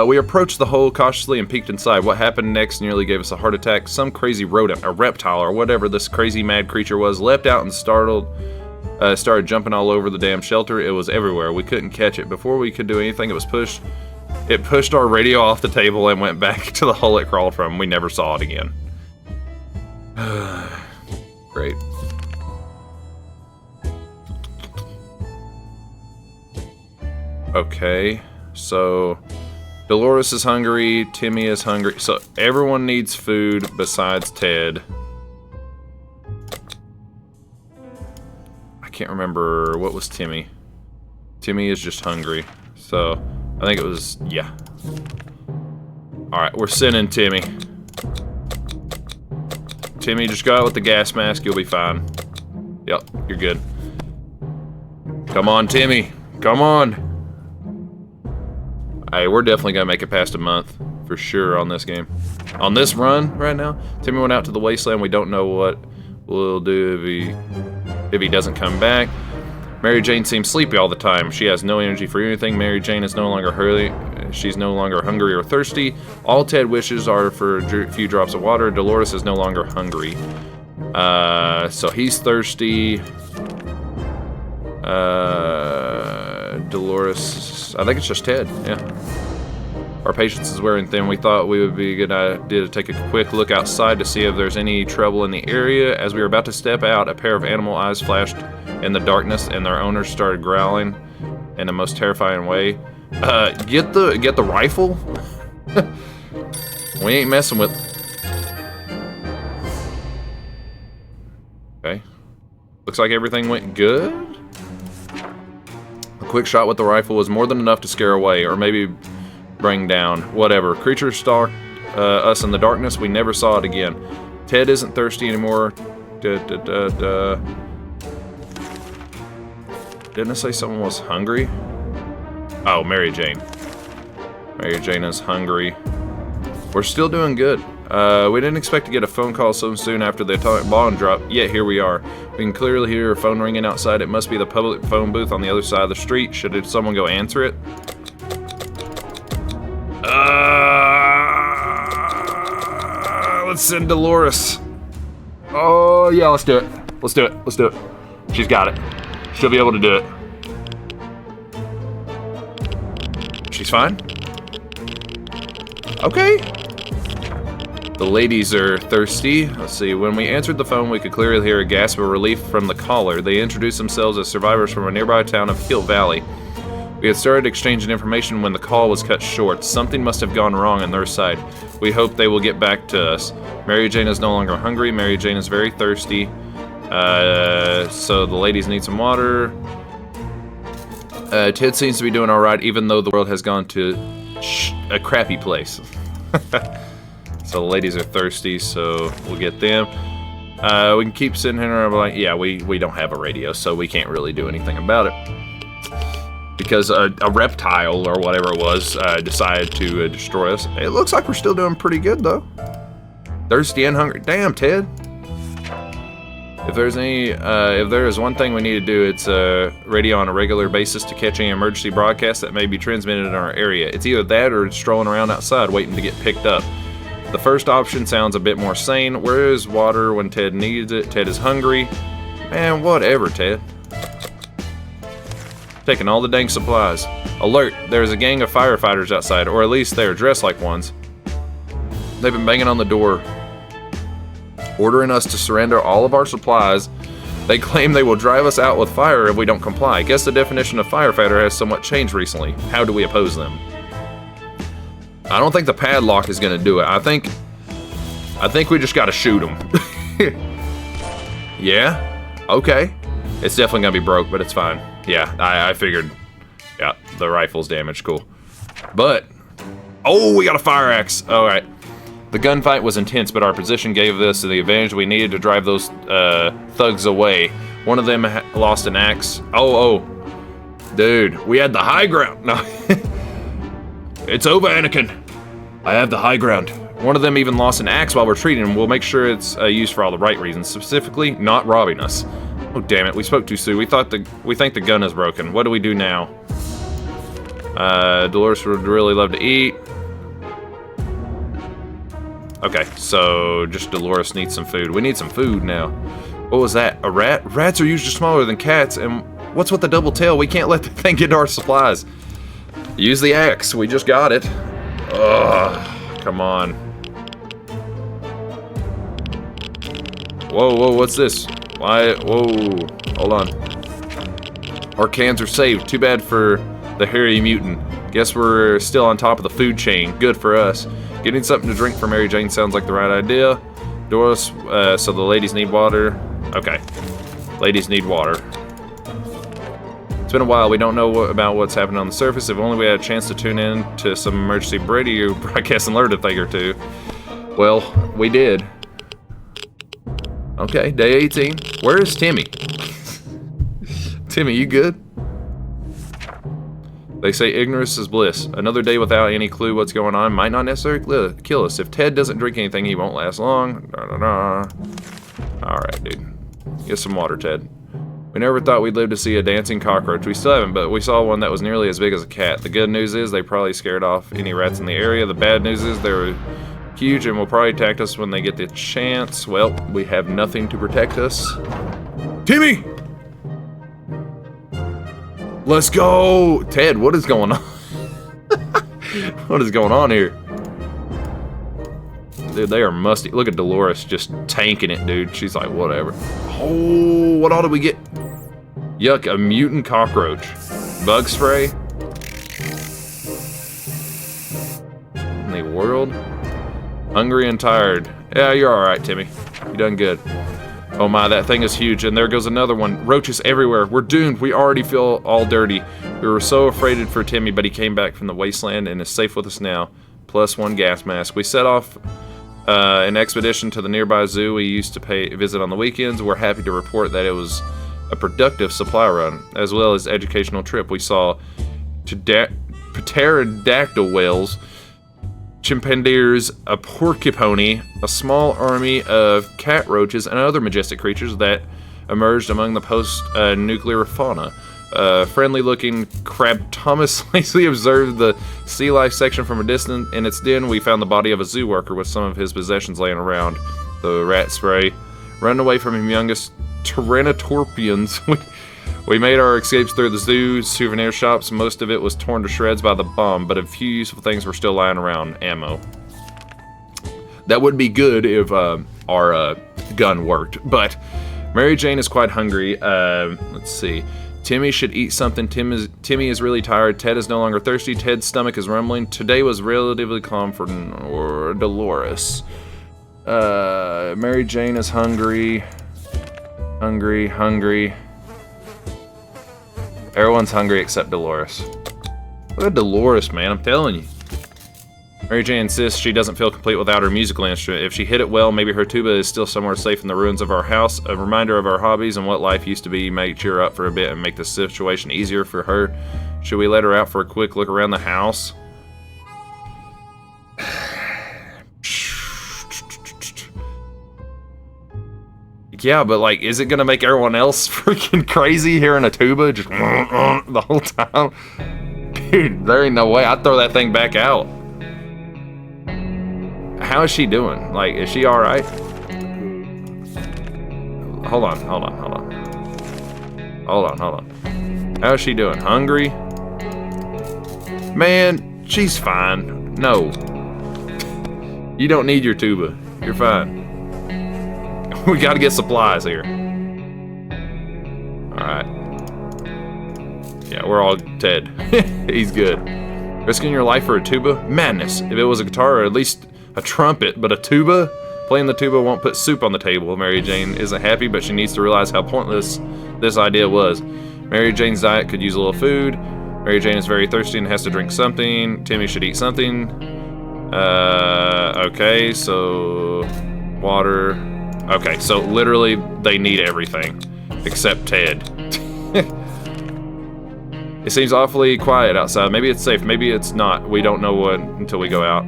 We approached the hole cautiously and peeked inside. What happened next nearly gave us a heart attack. Some crazy rodent, a reptile, or whatever this crazy mad creature was, leapt out and started jumping all over the damn shelter. It was everywhere. We couldn't catch it. Before we could do anything, it pushed our radio off the table and went back to the hole it crawled from. We never saw it again. Great. Okay, so Dolores is hungry, Timmy is hungry, so everyone needs food besides Ted. I can't remember, what was Timmy? Timmy is just hungry, so I think it was, yeah. Alright, we're sending Timmy. Timmy, just go out with the gas mask, you'll be fine. Yep, you're good. Come on, Timmy, come on. Hey, we're definitely gonna make it past a month, for sure, on this game. On this run right now, Timmy went out to the wasteland. We don't know what we'll do if he doesn't come back. Mary Jane seems sleepy all the time. She has no energy for anything. Mary Jane is no longer she's no longer hungry or thirsty. All Ted wishes are for a few drops of water. Dolores is no longer hungry. So he's thirsty. Dolores. I think it's just Ted. Yeah. Our patience is wearing thin. We thought we would be a good idea to take a quick look outside to see if there's any trouble in the area. As we were about to step out, a pair of animal eyes flashed in the darkness, and their owners started growling in the most terrifying way. Get the rifle. We ain't messing with. Okay. Looks like everything went good. A quick shot with the rifle was more than enough to scare away, or maybe bring down. Whatever. Creatures stalked us in the darkness. We never saw it again. Ted isn't thirsty anymore. Didn't I say someone was hungry? Oh, Mary Jane. Mary Jane is hungry. We're still doing good. We didn't expect to get a phone call so soon after the atomic bomb drop, yet here we are. We can clearly hear a phone ringing outside. It must be the public phone booth on the other side of the street. Should someone go answer it? Let's send Dolores. Oh, yeah, let's do it. Let's do it. Let's do it. She's got it. She'll be able to do it. She's fine? Okay. The ladies are thirsty. Let's see. When we answered the phone, we could clearly hear a gasp of relief from the caller. They introduced themselves as survivors from a nearby town of Hill Valley. We had started exchanging information when the call was cut short. Something must have gone wrong on their side. We hope they will get back to us. Mary Jane is no longer hungry. Mary Jane is very thirsty. So the ladies need some water. Ted seems to be doing all right, even though the world has gone to a crappy place. So the ladies are thirsty, so we'll get them. We can keep sitting here and like, yeah, we don't have a radio, so we can't really do anything about it. Because a reptile or whatever it was decided to destroy us. It looks like we're still doing pretty good though. Thirsty and hungry. Damn, Ted. If there is one thing we need to do, it's radio on a regular basis to catch any emergency broadcast that may be transmitted in our area. It's either that or strolling around outside waiting to get picked up. The first option sounds a bit more sane. Where is water when Ted needs it? Ted is hungry. Man, whatever, Ted. Taking all the dang supplies. Alert, there's a gang of firefighters outside, or at least they are dressed like ones. They've been banging on the door, ordering us to surrender all of our supplies. They claim they will drive us out with fire if we don't comply. Guess the definition of firefighter has somewhat changed recently. How do we oppose them? I don't think the padlock is going to do it. I think we just got to shoot them. Yeah? Okay. It's definitely going to be broke, but it's fine. Yeah, I figured. Yeah, the rifle's damaged. Cool. But, oh, we got a fire axe. All right. The gunfight was intense, but our position gave us the advantage we needed to drive those thugs away. One of them lost an axe. Oh. Dude, we had the high ground. No. It's over, Anakin. I have the high ground. One of them even lost an axe while we're treating him. We'll make sure it's used for all the right reasons, specifically not robbing us. Oh, damn it. We spoke too soon. We think the gun is broken. What do we do now? Dolores would really love to eat. Okay, so just Dolores needs some food. We need some food now. What was that? A rat? Rats are usually smaller than cats, and what's with the double tail? We can't let the thing get our supplies. Use the axe. We just got it. Ugh, come on. Whoa, what's this? Why? Whoa, hold on. Our cans are saved. Too bad for the hairy mutant. Guess we're still on top of the food chain. Good for us. Getting something to drink for Mary Jane sounds like the right idea. Doris, so the ladies need water. Okay. Ladies need water. It's been a while. We don't know about what's happening on the surface. If only we had a chance to tune in to some emergency radio broadcast and learn a thing or two. Well, we did. Okay, day 18. Where is Timmy? Timmy, you good? They say ignorance is bliss. Another day without any clue what's going on might not necessarily kill us. If Ted doesn't drink anything, he won't last long. Alright, dude. Get some water, Ted. We never thought we'd live to see a dancing cockroach. We still haven't, but we saw one that was nearly as big as a cat. The good news is they probably scared off any rats in the area. The bad news is they were huge and will probably attack us when they get the chance. Well, we have nothing to protect us. Timmy! Let's go! Ted, what is going on? What is going on here? Dude, they are musty. Look at Dolores just tanking it, dude. She's like, whatever. Oh, what all did we get? Yuck, a mutant cockroach. Bug spray. In the world? Hungry and tired. Yeah, you're alright, Timmy. You done good. Oh my, that thing is huge. And there goes another one. Roaches everywhere. We're doomed. We already feel all dirty. We were so afraid for Timmy, but he came back from the wasteland and is safe with us now. Plus 1 gas mask. We set off an expedition to the nearby zoo we used to visit on the weekends. We're happy to report that it was a productive supply run, as well as educational trip. We saw pterodactyl whales, chimpanzees, a porcupine, a small army of cat roaches, and other majestic creatures that emerged among the post-nuclear fauna. Friendly-looking crab Thomas lazily observed the sea life section from a distance. In its den, we found the body of a zoo worker with some of his possessions laying around. The rat spray. Running away from humongous Tyrannotorpians, we made our escapes through the zoo, souvenir shops. Most of it was torn to shreds by the bomb, but a few useful things were still lying around. Ammo. That would be good if our gun worked, but Mary Jane is quite hungry. Let's see. Timmy should eat something. Timmy is really tired. Ted is no longer thirsty. Ted's stomach is rumbling. Today was relatively calm for Dolores. Mary Jane is hungry. Hungry. Everyone's hungry except Dolores. Look at Dolores, man. I'm telling you. Mary Jane insists she doesn't feel complete without her musical instrument. If she hit it well, maybe her tuba is still somewhere safe in the ruins of our house. A reminder of our hobbies and what life used to be may cheer her up for a bit and make the situation easier for her. Should we let her out for a quick look around the house? Yeah, but like, is it gonna make everyone else freaking crazy hearing a tuba just the whole time? Dude, there ain't no way. I'd throw that thing back out. How is she doing? Like, is she alright? Hold on. How is she doing? Hungry? Man, she's fine. No. You don't need your tuba. You're fine. We gotta get supplies here. Alright. Yeah, we're all dead. He's good. Risking your life for a tuba? Madness. If it was a guitar or at least a trumpet, but a tuba? Playing the tuba won't put soup on the table. Mary Jane isn't happy, but she needs to realize how pointless this idea was. Mary Jane's diet could use a little food. Mary Jane is very thirsty and has to drink something. Timmy should eat something. Okay, so water. Okay, so literally they need everything except Ted. It seems awfully quiet outside. Maybe it's safe, maybe it's not. We don't know what until we go out.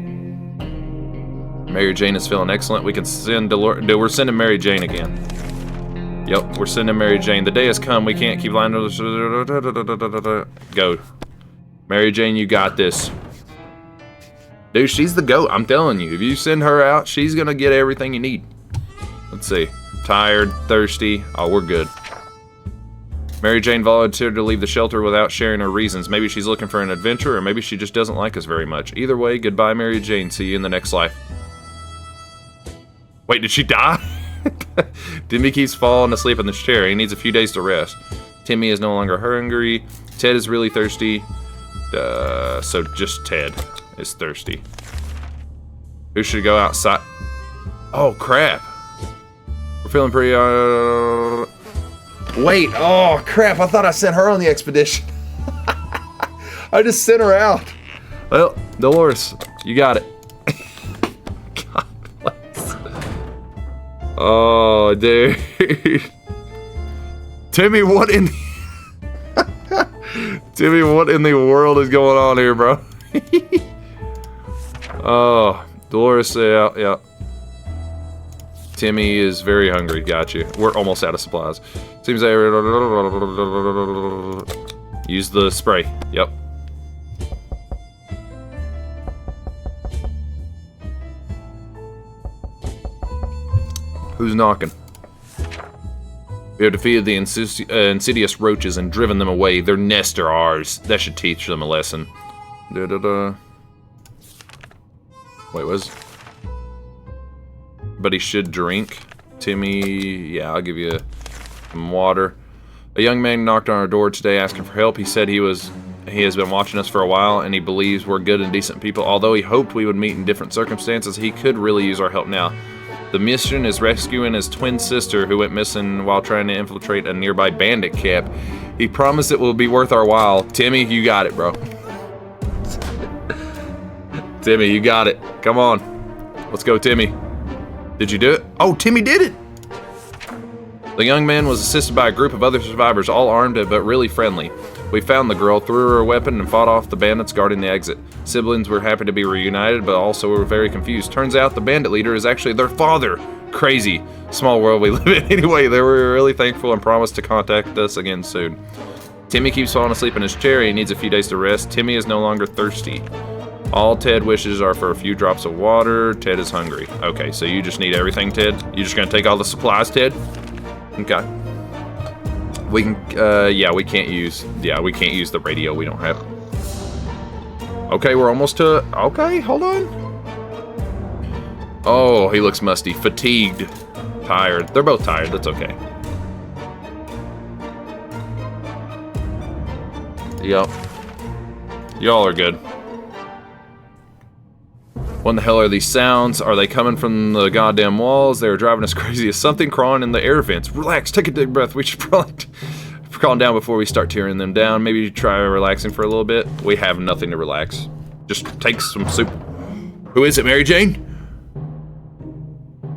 Mary Jane is feeling excellent. We can send Dolores. We're sending Mary Jane again. Yep, we're sending Mary Jane. The day has come. We can't keep lying. Go. Mary Jane, you got this. Dude, she's the GOAT. I'm telling you. If you send her out, she's going to get everything you need. Let's see. Tired, thirsty. Oh, we're good. Mary Jane volunteered to leave the shelter without sharing her reasons. Maybe she's looking for an adventure, or maybe she just doesn't like us very much. Either way, goodbye, Mary Jane. See you in the next life. Wait, did she die? Timmy keeps falling asleep in the chair. He needs a few days to rest. Timmy is no longer hungry. Ted is really thirsty. So just Ted is thirsty. Who should go outside? Oh, crap. We're feeling pretty, Wait, oh, crap. I thought I sent her on the expedition. I just sent her out. Well, Dolores, you got it. God bless. Oh, dude. Timmy, what in Timmy, what in the world is going on here, bro? Oh, Dolores, yeah. Timmy is very hungry. Got you. We're almost out of supplies. Seems like use the spray. Yep. Who's knocking? We have defeated the insidious roaches and driven them away. Their nests are ours. That should teach them a lesson. Da-da-da. Wait, but he should drink. Timmy, yeah, I'll give you some water. A young man knocked on our door today asking for help. He said he has been watching us for a while and he believes we're good and decent people. Although he hoped we would meet in different circumstances, he could really use our help now. The mission is rescuing his twin sister who went missing while trying to infiltrate a nearby bandit camp. He promised it will be worth our while. Timmy, you got it, bro. Timmy, you got it. Come on. Let's go, Timmy. Did you do it? Oh, Timmy did it! The young man was assisted by a group of other survivors, all armed but really friendly. We found the girl, threw her a weapon, and fought off the bandits guarding the exit. Siblings were happy to be reunited, but also were very confused. Turns out the bandit leader is actually their father. Crazy. Small world we live in. Anyway, they were really thankful and promised to contact us again soon. Timmy keeps falling asleep in his chair. He needs a few days to rest. Timmy is no longer thirsty. All Ted wishes are for a few drops of water. Ted is hungry. Okay, so you just need everything, Ted? You just gonna take all the supplies, Ted? Okay. We can, we can't use the radio. We don't have. Okay, we're almost to, okay, hold on. Oh, he looks musty. Fatigued. Tired. They're both tired. That's okay. Yep. Y'all are good. What in the hell are these sounds? Are they coming from the goddamn walls? They're driving us crazy. Is something crawling in the air vents? Relax, take a deep breath. We should probably calm down before we start tearing them down. Maybe try relaxing for a little bit. We have nothing to relax. Just take some soup. Who is it, Mary Jane?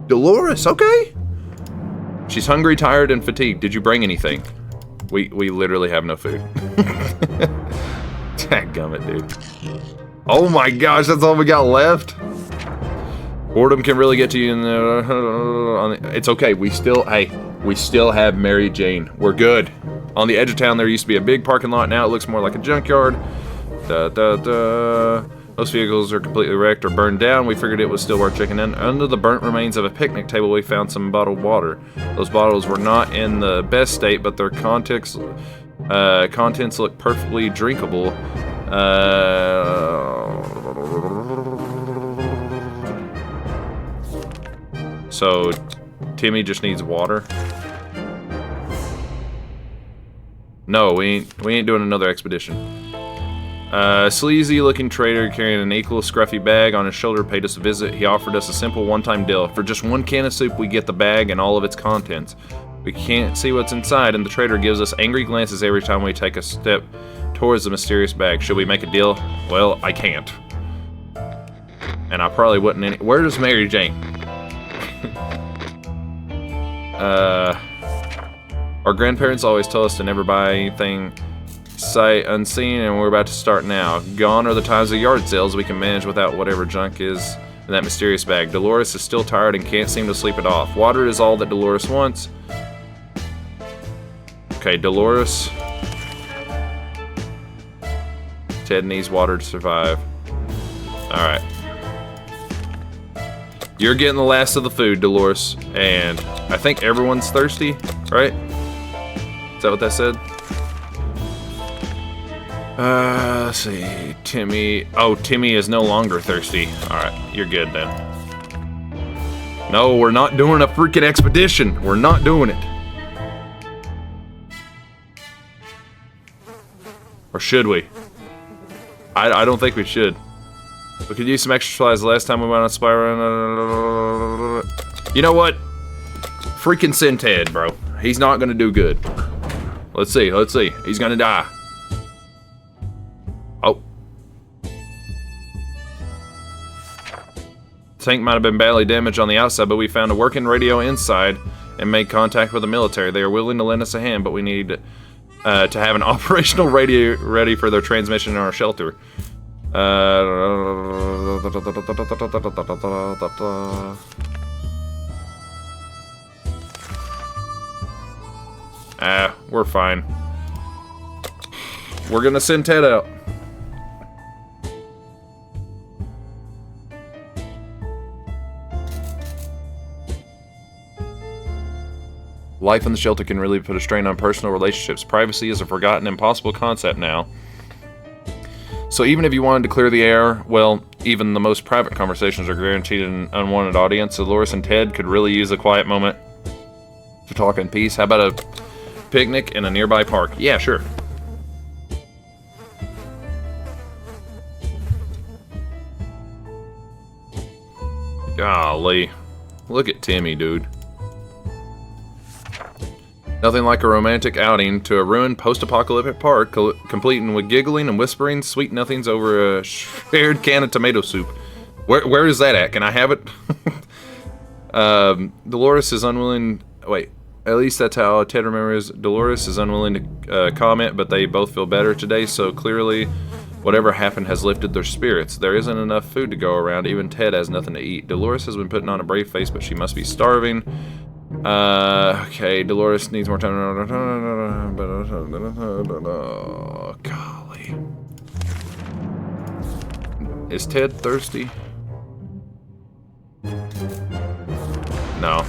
Dolores, okay. She's hungry, tired, and fatigued. Did you bring anything? We literally have no food. Dadgummit, dude. Oh my gosh, that's all we got left? Boredom can really get to you in the... It's okay, we still have Mary Jane. We're good. On the edge of town, there used to be a big parking lot. Now it looks more like a junkyard. Most vehicles are completely wrecked or burned down. We figured it was still worth checking in. Under the burnt remains of a picnic table, we found some bottled water. Those bottles were not in the best state, but their contents look perfectly drinkable. So Timmy just needs water. No, we ain't doing another expedition. Sleazy looking trader carrying an equal scruffy bag on his shoulder paid us a visit. He offered us a simple one-time deal. For just one can of soup, we get the bag and all of its contents. We can't see what's inside, and the trader gives us angry glances every time we take a step towards the mysterious bag. Should we make a deal? Well, I can't. And I probably wouldn't any- Where's Mary Jane? Our grandparents always tell us to never buy anything sight unseen, and we're about to start now. Gone are the times of yard sales. We can manage without whatever junk is in that mysterious bag. Dolores is still tired and can't seem to sleep it off. Water is all that Dolores wants. Okay, Dolores. Ted needs water to survive. Alright. You're getting the last of the food, Dolores. And I think everyone's thirsty, right? Is that what that said? Let's see. Timmy. Oh, Timmy is no longer thirsty. Alright, you're good then. No, we're not doing a freaking expedition. We're not doing it. Or should we? I don't think we should. We could use some exercise. The last time we went on a spiral. You know what? Freaking send Ted, bro. He's not gonna do good. Let's see. He's gonna die. Oh. The tank might have been badly damaged on the outside, but we found a working radio inside and made contact with the military. They are willing to lend us a hand, but we need to have an operational radio ready for their transmission in our shelter. We're fine. We're gonna send Ted out. Life in the shelter can really put a strain on personal relationships. Privacy is a forgotten, impossible concept now. So even if you wanted to clear the air, well, even the most private conversations are guaranteed an unwanted audience. Dolores and Ted could really use a quiet moment to talk in peace. How about a picnic in a nearby park? Yeah, sure. Golly. Look at Timmy, dude. Nothing like a romantic outing to a ruined post-apocalyptic park, completing with giggling and whispering sweet nothings over a shared can of tomato soup. Where is that at? Can I have it? Dolores is unwilling... Wait, at least that's how Ted remembers. Dolores is unwilling to comment, but they both feel better today, so clearly whatever happened has lifted their spirits. There isn't enough food to go around. Even Ted has nothing to eat. Dolores has been putting on a brave face, but she must be starving. Okay, Dolores needs more time. Oh, golly. Is Ted thirsty? No.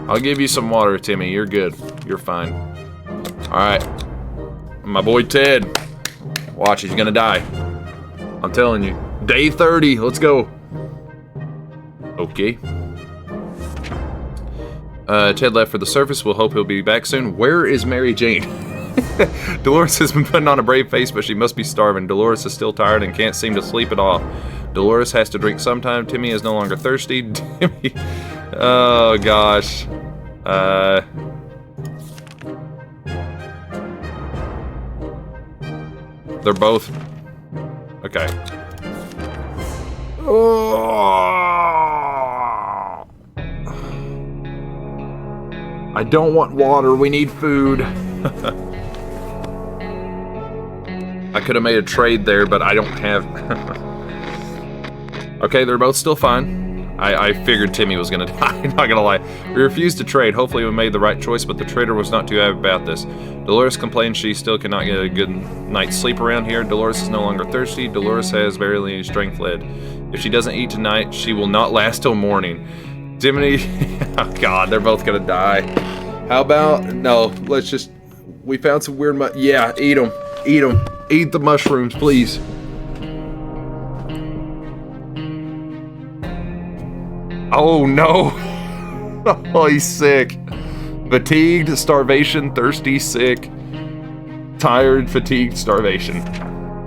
I'll give you some water, Timmy. You're good. You're fine. Alright. My boy Ted. Watch, he's gonna die. I'm telling you. Day 30. Let's go. Okay. Ted left for the surface. We'll hope he'll be back soon. Where is Mary Jane? Dolores has been putting on a brave face, but she must be starving. Dolores is still tired and can't seem to sleep at all. Dolores has to drink sometime. Timmy is no longer thirsty. Timmy... Oh, gosh. They're both... Okay. Oh. I don't want water. We need food. I could have made a trade there, but I don't have... Okay, they're both still fine. I figured Timmy was gonna die, not gonna lie. We refused to trade. Hopefully we made the right choice, but the trader was not too happy about this. Dolores complains she still cannot get a good night's sleep around here. Dolores is no longer thirsty. Dolores has barely any strength left. If she doesn't eat tonight, she will not last till morning. Timmy, oh god, they're both gonna die. How about, no, let's just, we found some weird, yeah, eat them, eat them. Eat the mushrooms, please. Oh no! Oh, he's sick. Fatigued, starvation, thirsty, sick, tired, fatigued, starvation.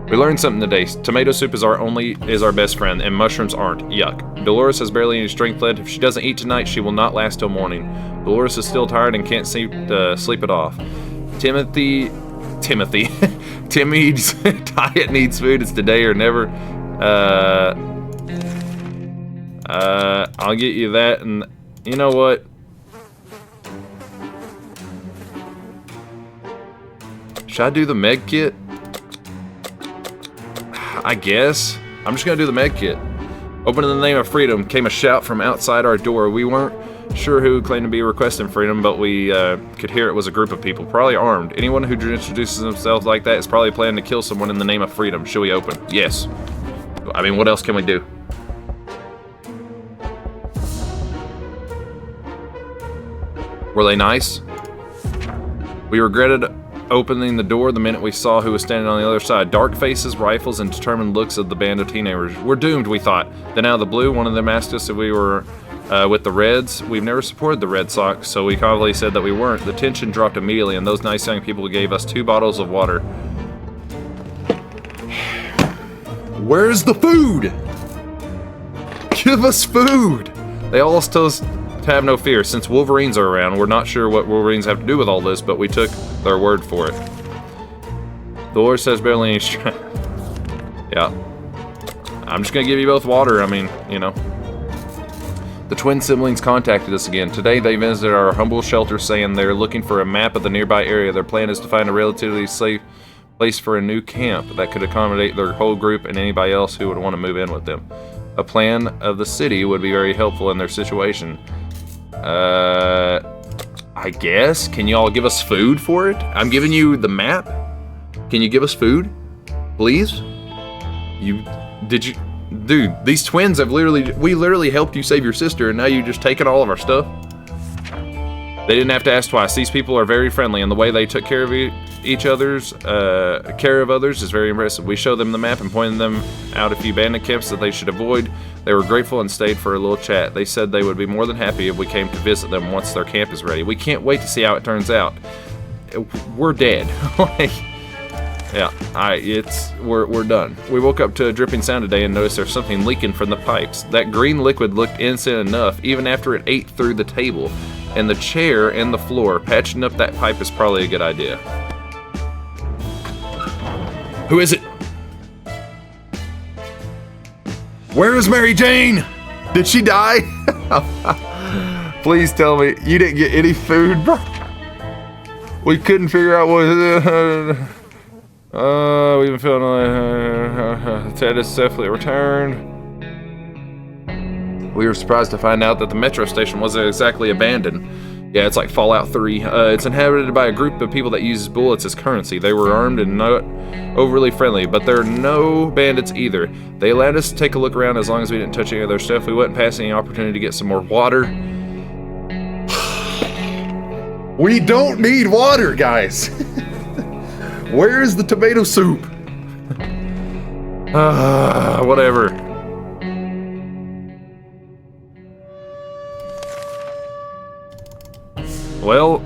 We learned something today. Tomato soup is our best friend, and mushrooms aren't. Yuck. Dolores has barely any strength left. If she doesn't eat tonight, she will not last till morning. Dolores is still tired and can't sleep it off. Timmy's diet needs food. It's today or never. I'll get you that, and you know what? Should I do the med kit? I guess. I'm just gonna do the med kit. Open in the name of freedom came a shout from outside our door. We weren't sure who claimed to be requesting freedom, but we could hear it was a group of people, probably armed. Anyone who introduces themselves like that is probably planning to kill someone in the name of freedom. Should we open? Yes. I mean, what else can we do? Were they nice? We regretted opening the door the minute we saw who was standing on the other side. Dark faces, rifles, and determined looks of the band of teenagers. We're doomed, we thought. Then out of the blue, one of them asked us if we were with the Reds. We've never supported the Red Sox, so we confidently said that we weren't. The tension dropped immediately, and those nice young people gave us 2 bottles of water. Where's the food? Give us food! They all told us to have no fear. Since Wolverines are around, we're not sure what Wolverines have to do with all this, but we took their word for it. The Lord says barely any strength. Yeah. I'm just gonna give you both water, I mean, you know. The twin siblings contacted us again. Today they visited our humble shelter saying they're looking for a map of the nearby area. Their plan is to find a relatively safe place for a new camp that could accommodate their whole group and anybody else who would want to move in with them. A plan of the city would be very helpful in their situation. I guess? Can you all give us food for it? I'm giving you the map. Can you give us food? Please? Dude, these twins have we literally helped you save your sister, and now you just taken all of our stuff? They didn't have to ask twice. These people are very friendly, and the way they took care of each other's care of others is very impressive. We showed them the map and pointed them out a few bandit camps that they should avoid. They were grateful and stayed for a little chat. They said they would be more than happy if we came to visit them once their camp is ready. We can't wait to see how it turns out. We're dead. Yeah, we're done. We woke up to a dripping sound today and noticed there's something leaking from the pipes. That green liquid looked innocent enough, even after it ate through the table and the chair and the floor. Patching up that pipe is probably a good idea. Who is it? Where is Mary Jane? Did she die? Please tell me you didn't get any food, bro. We couldn't figure out what. We've been feeling like Ted is safely returned. We were surprised to find out that the metro station wasn't exactly abandoned. Yeah, it's like Fallout 3. It's inhabited by a group of people that uses bullets as currency. They were armed and not overly friendly, but there are no bandits either. They allowed us to take a look around as long as we didn't touch any of their stuff. We wouldn't pass any opportunity to get some more water. We don't need water, guys. Where's the tomato soup? Whatever. Well,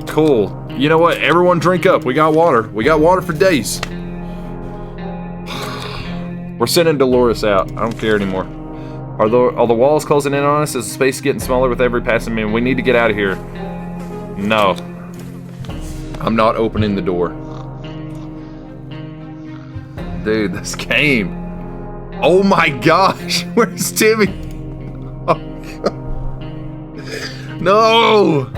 cool. You know what? Everyone drink up. We got water. We got water for days. We're sending Dolores out. I don't care anymore. Are the walls closing in on us? Is the space getting smaller with every passing minute? We need to get out of here. No. I'm not opening the door. Dude, this game. Oh my gosh. Where's Timmy? Oh God. No.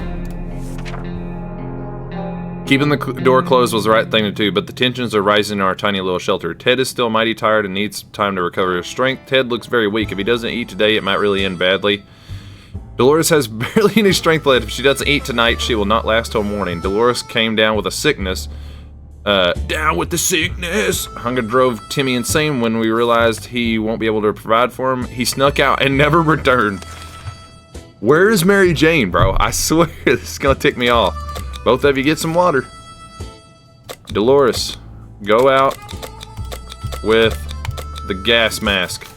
Keeping the door closed was the right thing to do, but the tensions are rising in our tiny little shelter. Ted is still mighty tired and needs time to recover his strength. Ted looks very weak. If he doesn't eat today, it might really end badly. Dolores has barely any strength left. If she doesn't eat tonight, she will not last till morning. Dolores came down with a sickness. Down with the sickness. Hunger drove Timmy insane when we realized he won't be able to provide for him. He snuck out and never returned. Where's Mary Jane, bro? I swear this is gonna tick me off. Both of you get some water. Dolores, go out with the gas mask.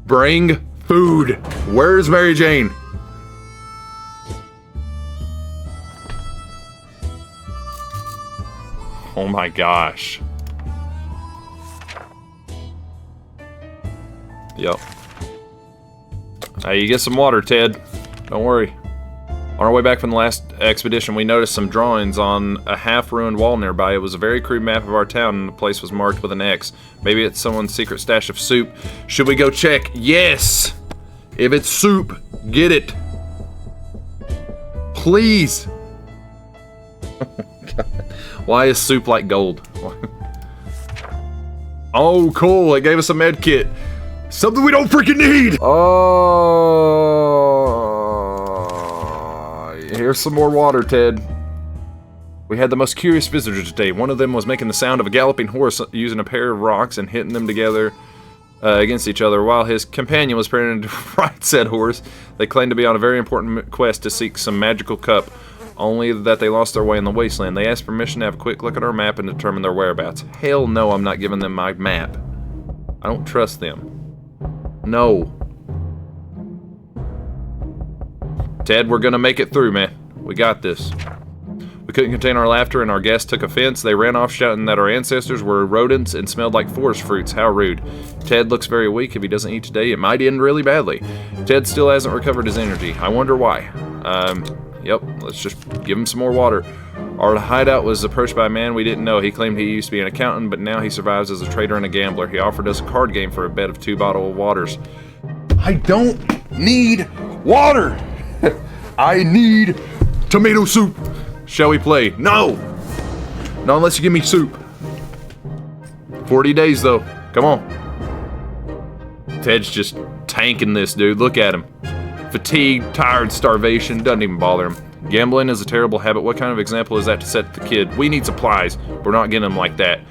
Bring food. Where's Mary Jane? Oh my gosh. Yep. Hey, you get some water, Ted. Don't worry. On our way back from the last expedition, we noticed some drawings on a half-ruined wall nearby. It was a very crude map of our town, and the place was marked with an X. Maybe it's someone's secret stash of soup. Should we go check? Yes! If it's soup, get it. Please. Why is soup like gold? Oh, cool. It gave us a med kit. Something we don't freaking need. Oh, here's some more water, Ted. We had the most curious visitors today. One of them was making the sound of a galloping horse using a pair of rocks and hitting them together against each other, while his companion was preparing to ride said horse. They claimed to be on a very important quest to seek some magical cup, only that they lost their way in the wasteland. They asked permission to have a quick look at our map and determine their whereabouts. Hell no, I'm not giving them my map. I don't trust them. No. Ted, we're gonna make it through, man. We got this. We couldn't contain our laughter, and our guests took offense. They ran off shouting that our ancestors were rodents and smelled like forest fruits. How rude. Ted looks very weak. If he doesn't eat today, it might end really badly. Ted still hasn't recovered his energy. I wonder why. Yep, let's just give him some more water. Our hideout was approached by a man we didn't know. He claimed he used to be an accountant, but now he survives as a trader and a gambler. He offered us a card game for a bet of 2 bottled waters. I don't need water! I need tomato soup! Shall we play? No! Not unless you give me soup. 40 days, though. Come on. Ted's just tanking this, dude. Look at him. Fatigue, tired, starvation, doesn't even bother him. Gambling is a terrible habit. What kind of example is that to set the kid? We need supplies. We're not getting them like that.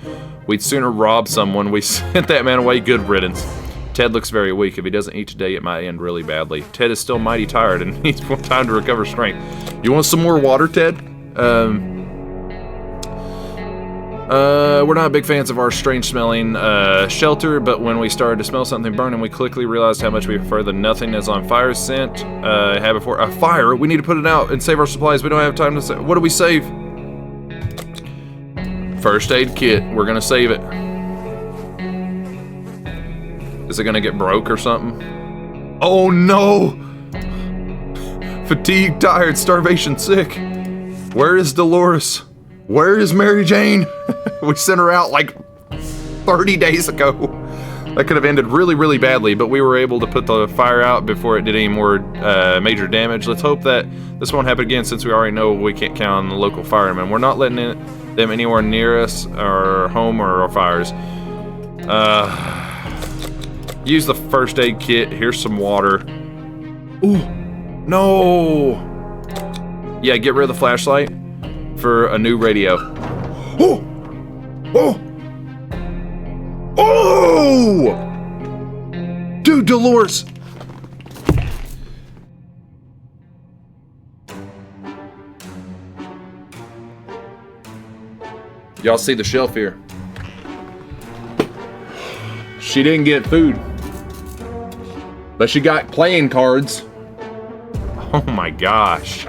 We'd sooner rob someone. We sent that man away. Good riddance. Ted looks very weak. If he doesn't eat today, it might end really badly. Ted is still mighty tired and needs more time to recover strength. You want some more water, Ted? We're not big fans of our strange-smelling shelter, but when we started to smell something burning, we quickly realized how much we prefer the nothing is on fire scent. Had before a fire. We need to put it out and save our supplies. We don't have time to save. What do we save? First aid kit. We're gonna save it. Is it gonna get broke or something? Oh no! Fatigued, tired, starvation, sick. Where is Dolores? Where is Mary Jane? We sent her out like 30 days ago. That could have ended really, really badly, but we were able to put the fire out before it did any more major damage. Let's hope that this won't happen again, since we already know we can't count on the local firemen. We're not letting them anywhere near us, our home, or our fires. Use the first aid kit. Here's some water. Ooh, no. Yeah, get rid of the flashlight for a new radio. Oh! Oh! Oh! Dude, Dolores! Y'all see the shelf here? She didn't get food, but she got playing cards. Oh my gosh.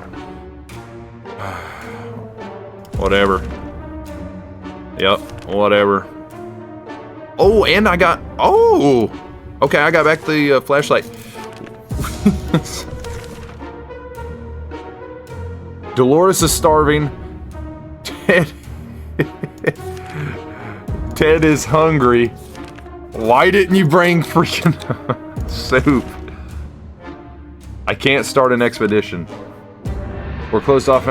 Whatever. Yep, whatever. Oh, and I got... Oh! Okay, I got back the flashlight. Dolores is starving. Ted is hungry. Why didn't you bring freaking soup? I can't start an expedition. We're closed off.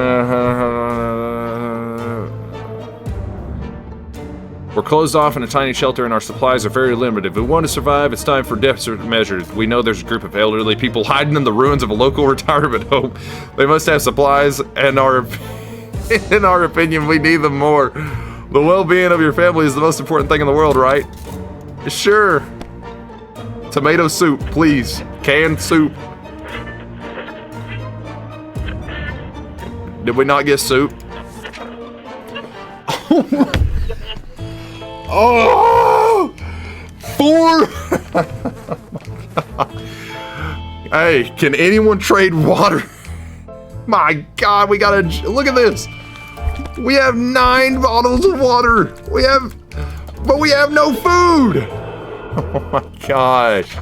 We're closed off in a tiny shelter and our supplies are very limited. If we want to survive, it's time for desperate measures. We know there's a group of elderly people hiding in the ruins of a local retirement home. They must have supplies, and in our opinion, we need them more. The well-being of your family is the most important thing in the world, right? Sure. Tomato soup, please. Canned soup. Did we not get soup? Oh! 4! Hey, can anyone trade water? My God, we gotta look at this. We have 9 bottles of water. But we have no food. Oh my gosh.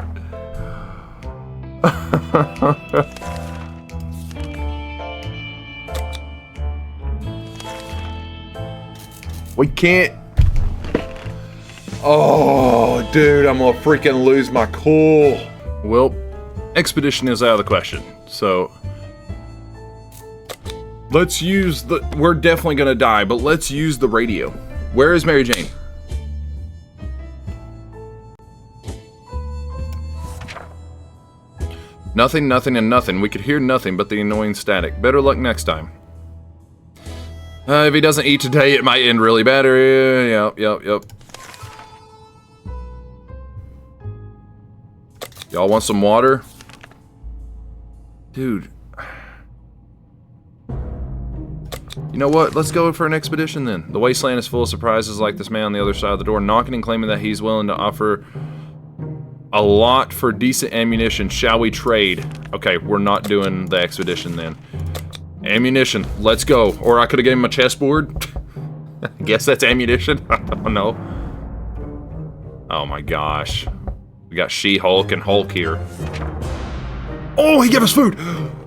We can't. Oh, dude, I'm gonna freaking lose my cool. Well, expedition is out of the question, so let's use the... We're definitely gonna die, but let's use the radio. Where is Mary Jane? Nothing, nothing, and nothing. We could hear nothing but the annoying static. Better luck next time. If he doesn't eat today, it might end really bad. Yep. Y'all want some water? Dude. You know what? Let's go for an expedition then. The wasteland is full of surprises like this man on the other side of the door, knocking and claiming that he's willing to offer a lot for decent ammunition. Shall we trade? Okay, we're not doing the expedition then. Ammunition, let's go. Or I could have given him a chessboard. I guess that's ammunition. I don't know. Oh my gosh. We got She-Hulk and Hulk here. Oh, he gave us food!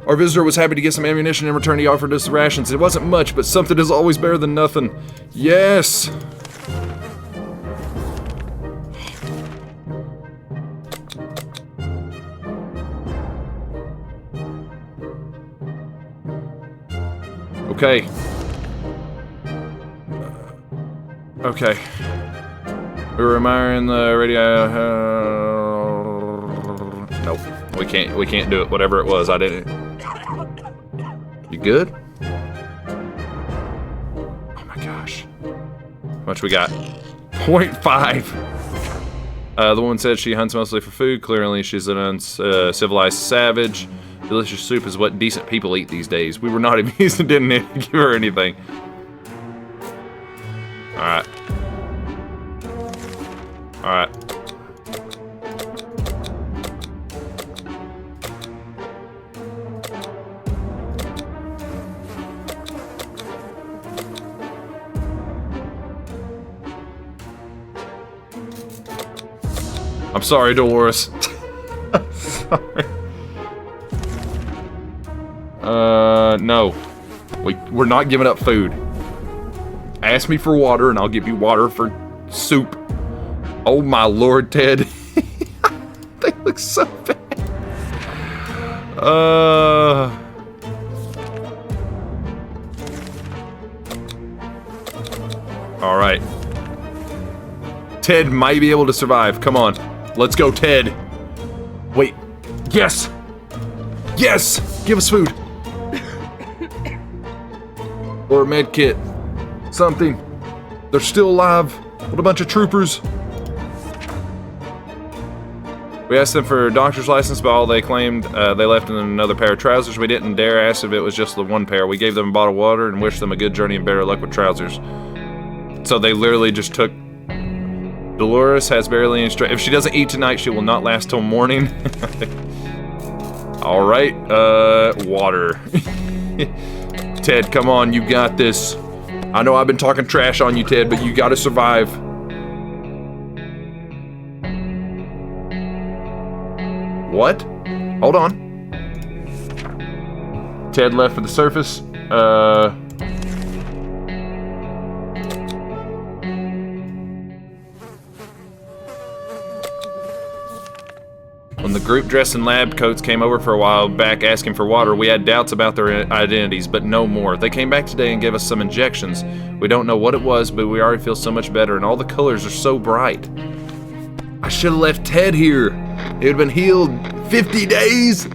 Our visitor was happy to get some ammunition. In return, he offered us rations. It wasn't much, but something is always better than nothing. Yes! Okay. Okay. We were admiring the radio. Nope. We can't do it. Whatever it was, I didn't. You good? Oh my gosh. How much we got? 0.5. The woman said she hunts mostly for food. Clearly, she's an uncivilized savage. Delicious soup is what decent people eat these days. We were not amused and didn't give her anything. Alright. Alright. I'm sorry, Dolores. I'm sorry. No. We're not giving up food. Ask me for water and I'll give you water for soup. Oh my lord, Ted. They look so bad. Alright. Ted might be able to survive. Come on. Let's go, Ted. Wait. Yes! Yes! Give us food. Or a med kit. Something. They're still alive. What a bunch of troopers. We asked them for a doctor's license, but all they claimed they left in another pair of trousers. We didn't dare ask if it was just the one pair. We gave them a bottle of water and wished them a good journey and better luck with trousers. So they literally just took... Dolores has barely any strength. If she doesn't eat tonight, she will not last till morning. Alright, water. Ted, come on, you got this. I know I've been talking trash on you, Ted, but you gotta survive. What? Hold on. Ted left for the surface. When the group dressed in lab coats came over for a while back asking for water, we had doubts about their identities, but no more. They came back today and gave us some injections. We don't know what it was, but we already feel so much better, and all the colors are so bright. I should have left Ted here. He would have been healed 50 days.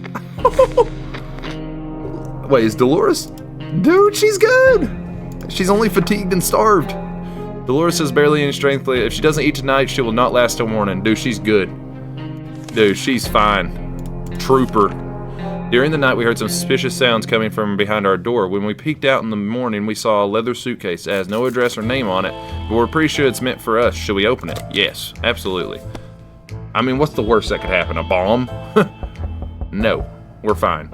Wait, is Dolores? Dude, she's good. She's only fatigued and starved. Dolores has barely any strength. If she doesn't eat tonight, she will not last till morning. Dude, she's good. Dude, she's fine. Trooper. During the night, we heard some suspicious sounds coming from behind our door. When we peeked out in the morning, we saw a leather suitcase. It has no address or name on it, but we're pretty sure it's meant for us. Should we open it? Yes, absolutely. I mean, what's the worst that could happen? A bomb? No, we're fine.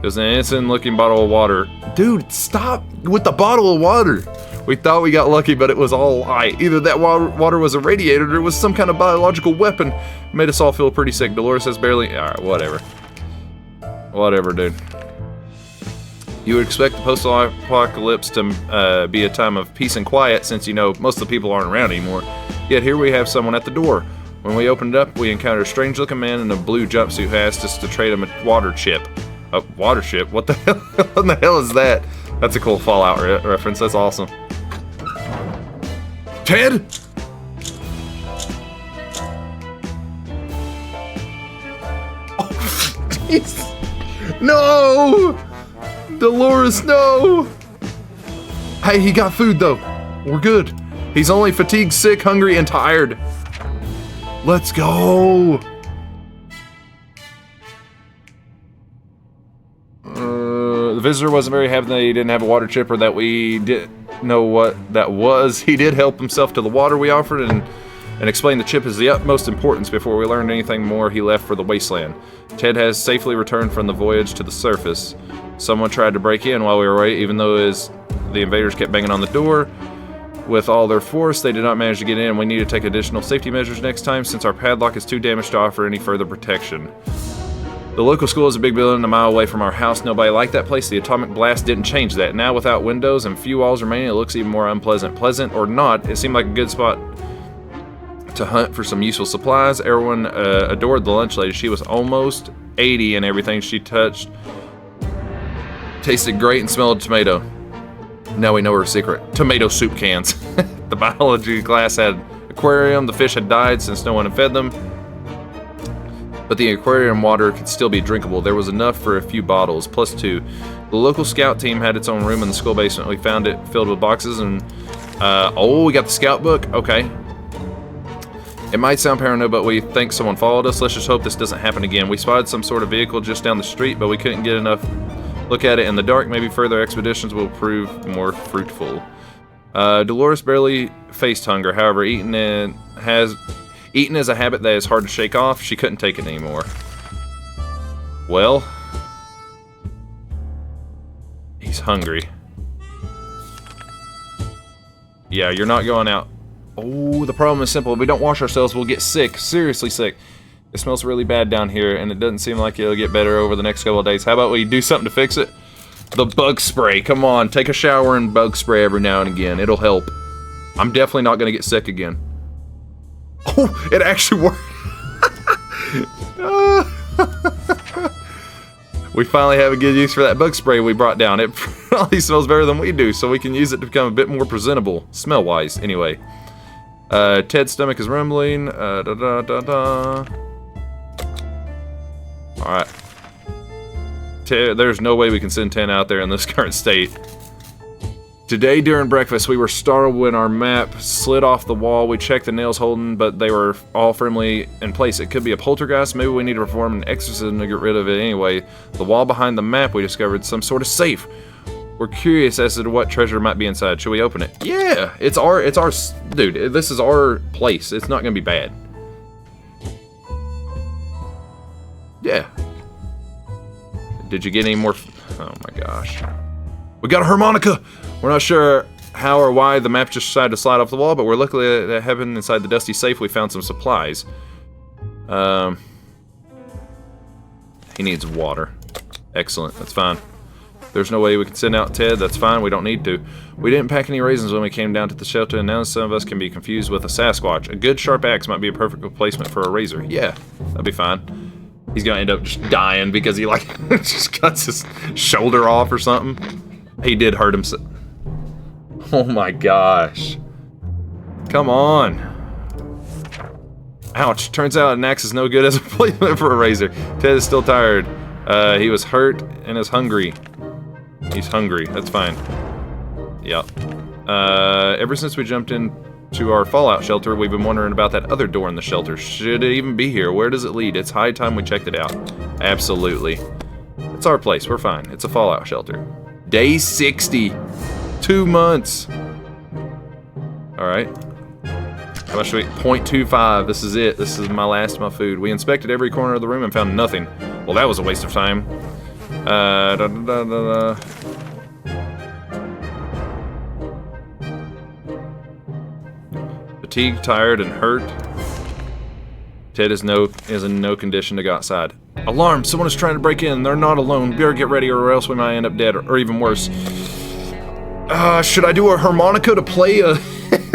It was an innocent-looking bottle of water. Dude, stop with the bottle of water. We thought we got lucky, but it was all a lie. Either that water was irradiated or it was some kind of biological weapon. It made us all feel pretty sick. Dolores says barely... Alright, whatever. Whatever, dude. You would expect the post-apocalypse to be a time of peace and quiet since, you know, most of the people aren't around anymore. Yet here we have someone at the door. When we opened it up, we encountered a strange-looking man in a blue jumpsuit who asked us to trade him a water chip. A water chip? What the hell? What the hell is that? That's a cool Fallout reference. That's awesome. Ted? Oh, jeez. No! Dolores, no! Hey, he got food, though. We're good. He's only fatigued, sick, hungry, and tired. Let's go! The visitor wasn't very happy that he didn't have a water chip or that we didn't know what that was. He did help himself to the water we offered and explained the chip is the utmost importance. Before we learned anything more, he left for the wasteland. Ted has safely returned from the voyage to the surface. Someone tried to break in while we were away, even though the invaders kept banging on the door. With all their force, they did not manage to get in. We need to take additional safety measures next time since our padlock is too damaged to offer any further protection. The local school is a big building a mile away from our house. Nobody liked that place. The atomic blast didn't change that. Now, without windows and few walls remaining, it looks even more unpleasant. Pleasant or not, it seemed like a good spot to hunt for some useful supplies. Everyone adored the lunch lady. She was almost 80 and everything she touched tasted great and smelled of tomato. Now we know her secret. Tomato soup cans. The biology class had aquarium. The fish had died since no one had fed them. But the aquarium water could still be drinkable. There was enough for a few bottles, plus 2. The local scout team had its own room in the school basement. We found it filled with boxes and, oh, we got the scout book? Okay. It might sound paranoid, but we think someone followed us. Let's just hope this doesn't happen again. We spotted some sort of vehicle just down the street, but we couldn't get enough look at it in the dark. Maybe further expeditions will prove more fruitful. Dolores barely faced hunger. However, eating is a habit that is hard to shake off. She couldn't take it anymore. Well, he's hungry. Yeah, you're not going out. Oh, the problem is simple. If we don't wash ourselves, we'll get sick. Seriously sick. It smells really bad down here, and it doesn't seem like it'll get better over the next couple of days. How about we do something to fix it? The bug spray. Come on, take a shower and bug spray every now and again. It'll help. I'm definitely not going to get sick again. Oh, it actually worked. We finally have a good use for that bug spray we brought down. It probably smells better than we do, so we can use it to become a bit more presentable, smell-wise, anyway. Ted's stomach is rumbling. Alright. There's no way we can send 10 out there in this current state. Today during breakfast, we were startled when our map slid off the wall. We checked the nails holding, but they were all firmly in place. It could be a poltergeist. Maybe we need to perform an exorcism to get rid of it anyway. The wall behind the map, we discovered some sort of safe. We're curious as to what treasure might be inside. Should we open it? Yeah, it's our, dude, this is our place. It's not gonna be bad. Yeah. Did you get any more? Oh my gosh. We got a harmonica! We're not sure how or why the map just decided to slide off the wall, but we're lucky that it happened inside the dusty safe. We found some supplies. He needs water. Excellent, that's fine. There's no way we can send out Ted, that's fine, we don't need to. We didn't pack any raisins when we came down to the shelter, and now some of us can be confused with a Sasquatch. A good sharp axe might be a perfect replacement for a razor. Yeah, that'd be fine. He's gonna end up just dying because he like just cuts his shoulder off or something. He did hurt himself. Oh my gosh. Come on. Ouch. Turns out an axe is no good as a replacement for a razor. Ted is still tired. He was hurt and is hungry. He's hungry. That's fine. Yep. Ever since we jumped into our fallout shelter, we've been wondering about that other door in the shelter. Should it even be here? Where does it lead? It's high time we checked it out. Absolutely. It's our place. We're fine. It's a fallout shelter. Day 60. 2 months. Alright. How much should we? 0.25. This is it. This is my last of my food. We inspected every corner of the room and found nothing. Well, that was a waste of time. Fatigued, tired, and hurt. Ted is in no condition to go outside. Alarm! Someone is trying to break in. They're not alone. Better get ready or else we might end up dead, or even worse. Should I do a harmonica to play a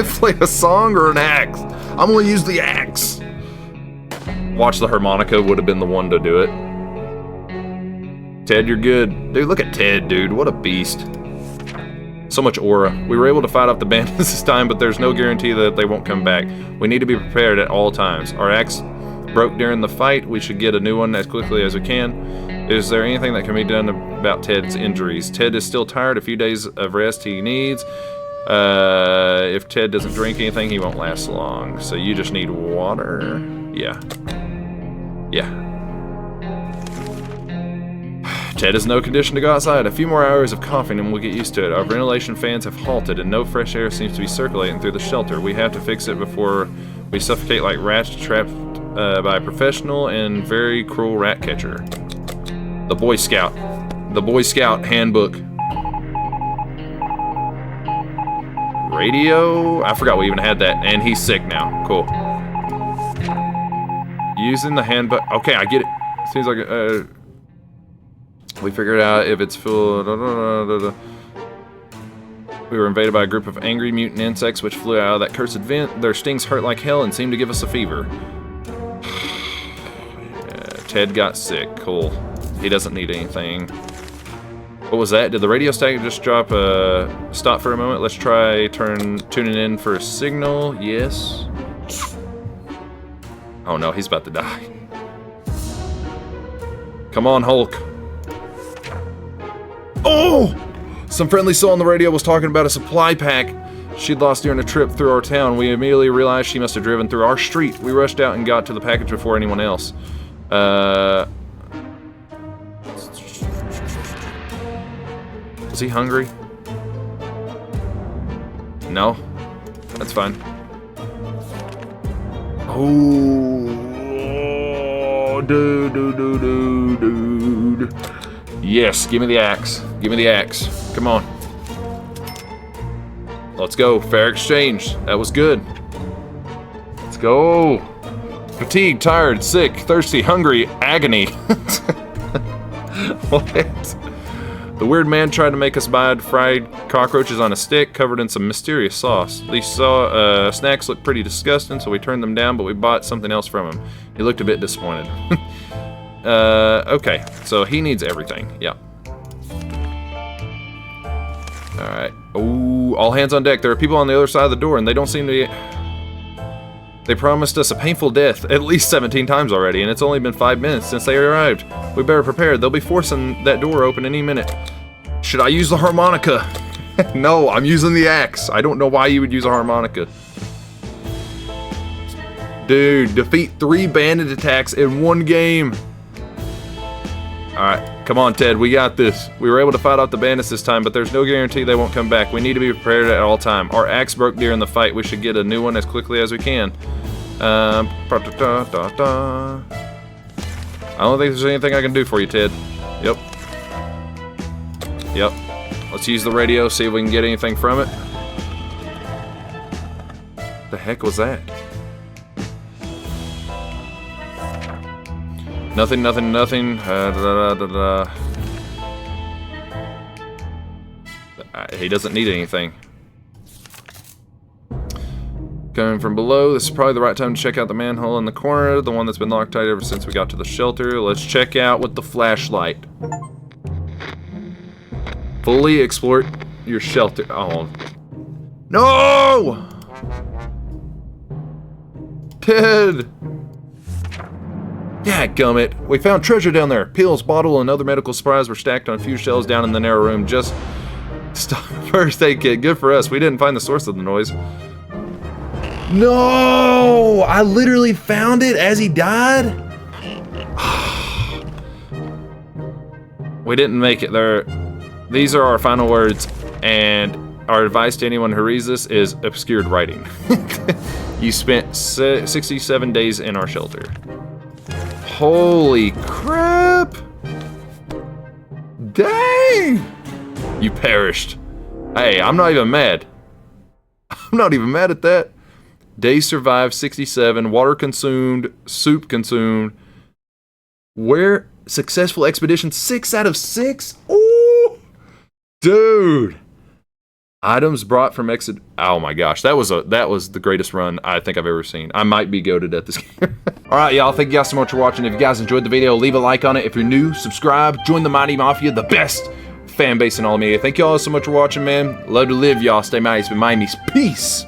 play a song or an axe? I'm gonna use the axe. Watch, the harmonica would have been the one to do it. Ted, you're good. Dude, look at Ted, dude. What a beast. So much aura. We were able to fight off the bandits this time, but there's no guarantee that they won't come back. We need to be prepared at all times. Our axe broke during the fight. We should get a new one as quickly as we can. Is there anything that can be done about Ted's injuries? Ted is still tired. A few days of rest he needs. If Ted doesn't drink anything, he won't last long. So you just need water? Yeah. Yeah. Ted is in no condition to go outside. A few more hours of coughing and we'll get used to it. Our ventilation fans have halted and no fresh air seems to be circulating through the shelter. We have to fix it before we suffocate like rats trapped by a professional and very cruel rat catcher. The Boy Scout. The Boy Scout handbook. Radio? I forgot we even had that. And he's sick now. Cool. Using the handbook. Okay, I get it. Seems like we figured out if it's full. We were invaded by a group of angry mutant insects which flew out of that cursed vent. Their stings hurt like hell and seemed to give us a fever. Ted got sick. Cool. He doesn't need anything. What was that? Did the radio static just drop stop for a moment? Let's try tuning in for a signal. Yes. Oh no, he's about to die. Come on, Hulk. Oh! Some friendly soul on the radio was talking about a supply pack she'd lost during a trip through our town. We immediately realized she must have driven through our street. We rushed out and got to the package before anyone else. Was he hungry? No? That's fine. Oh, dude. Yes, give me the axe. Give me the axe. Come on. Let's go. Fair exchange. That was good. Let's go. Fatigued, tired, sick, thirsty, hungry, agony. What? The weird man tried to make us buy fried cockroaches on a stick covered in some mysterious sauce. These snacks looked pretty disgusting, so we turned them down, but we bought something else from him. He looked a bit disappointed. Okay, so he needs everything. Yeah. Alright. Oh, all hands on deck. There are people on the other side of the door, and they don't seem to be... They promised us a painful death at least 17 times already, and it's only been 5 minutes since they arrived. We better prepare. They'll be forcing that door open any minute. Should I use the harmonica? No, I'm using the axe. I don't know why you would use a harmonica. Dude, defeat 3 bandit attacks in 1 game. Alright, come on, Ted. We got this. We were able to fight off the bandits this time, but there's no guarantee they won't come back. We need to be prepared at all time. Our axe broke during the fight. We should get a new one as quickly as we can. I don't think there's anything I can do for you, Ted. Yep. Yep. Let's use the radio, see if we can get anything from it. The heck was that? Nothing. He doesn't need anything. Coming from below, this is probably the right time to check out the manhole in the corner, the one that's been locked tight ever since we got to the shelter. Let's check out with the flashlight. Fully explore your shelter. Oh. No! Ted! Dadgummit. We found treasure down there. Pills, bottle, and other medical supplies were stacked on a few shelves down in the narrow room. Just stop. First aid kit. Good for us. We didn't find the source of the noise. No! I literally found it as he died? We didn't make it there. These are our final words, and our advice to anyone who reads this is obscured writing. You spent 67 days in our shelter. Holy crap! Dang! You perished. Hey, I'm not even mad. I'm not even mad at that. Days survived, 67. Water consumed. Soup consumed. Where? Successful expedition, 6 out of 6? Ooh! Dude! Items brought from exit. Oh my gosh, that was the greatest run I think I've ever seen. I might be goated at this game. Alright, y'all, thank you guys so much for watching. If you guys enjoyed the video, leave a like on it. If you're new, subscribe, join the Mighty Mafia, the best fan base in all media. Thank you all so much for watching, man. Love to live, y'all. Stay mighty. It's been MightyMeece. Peace!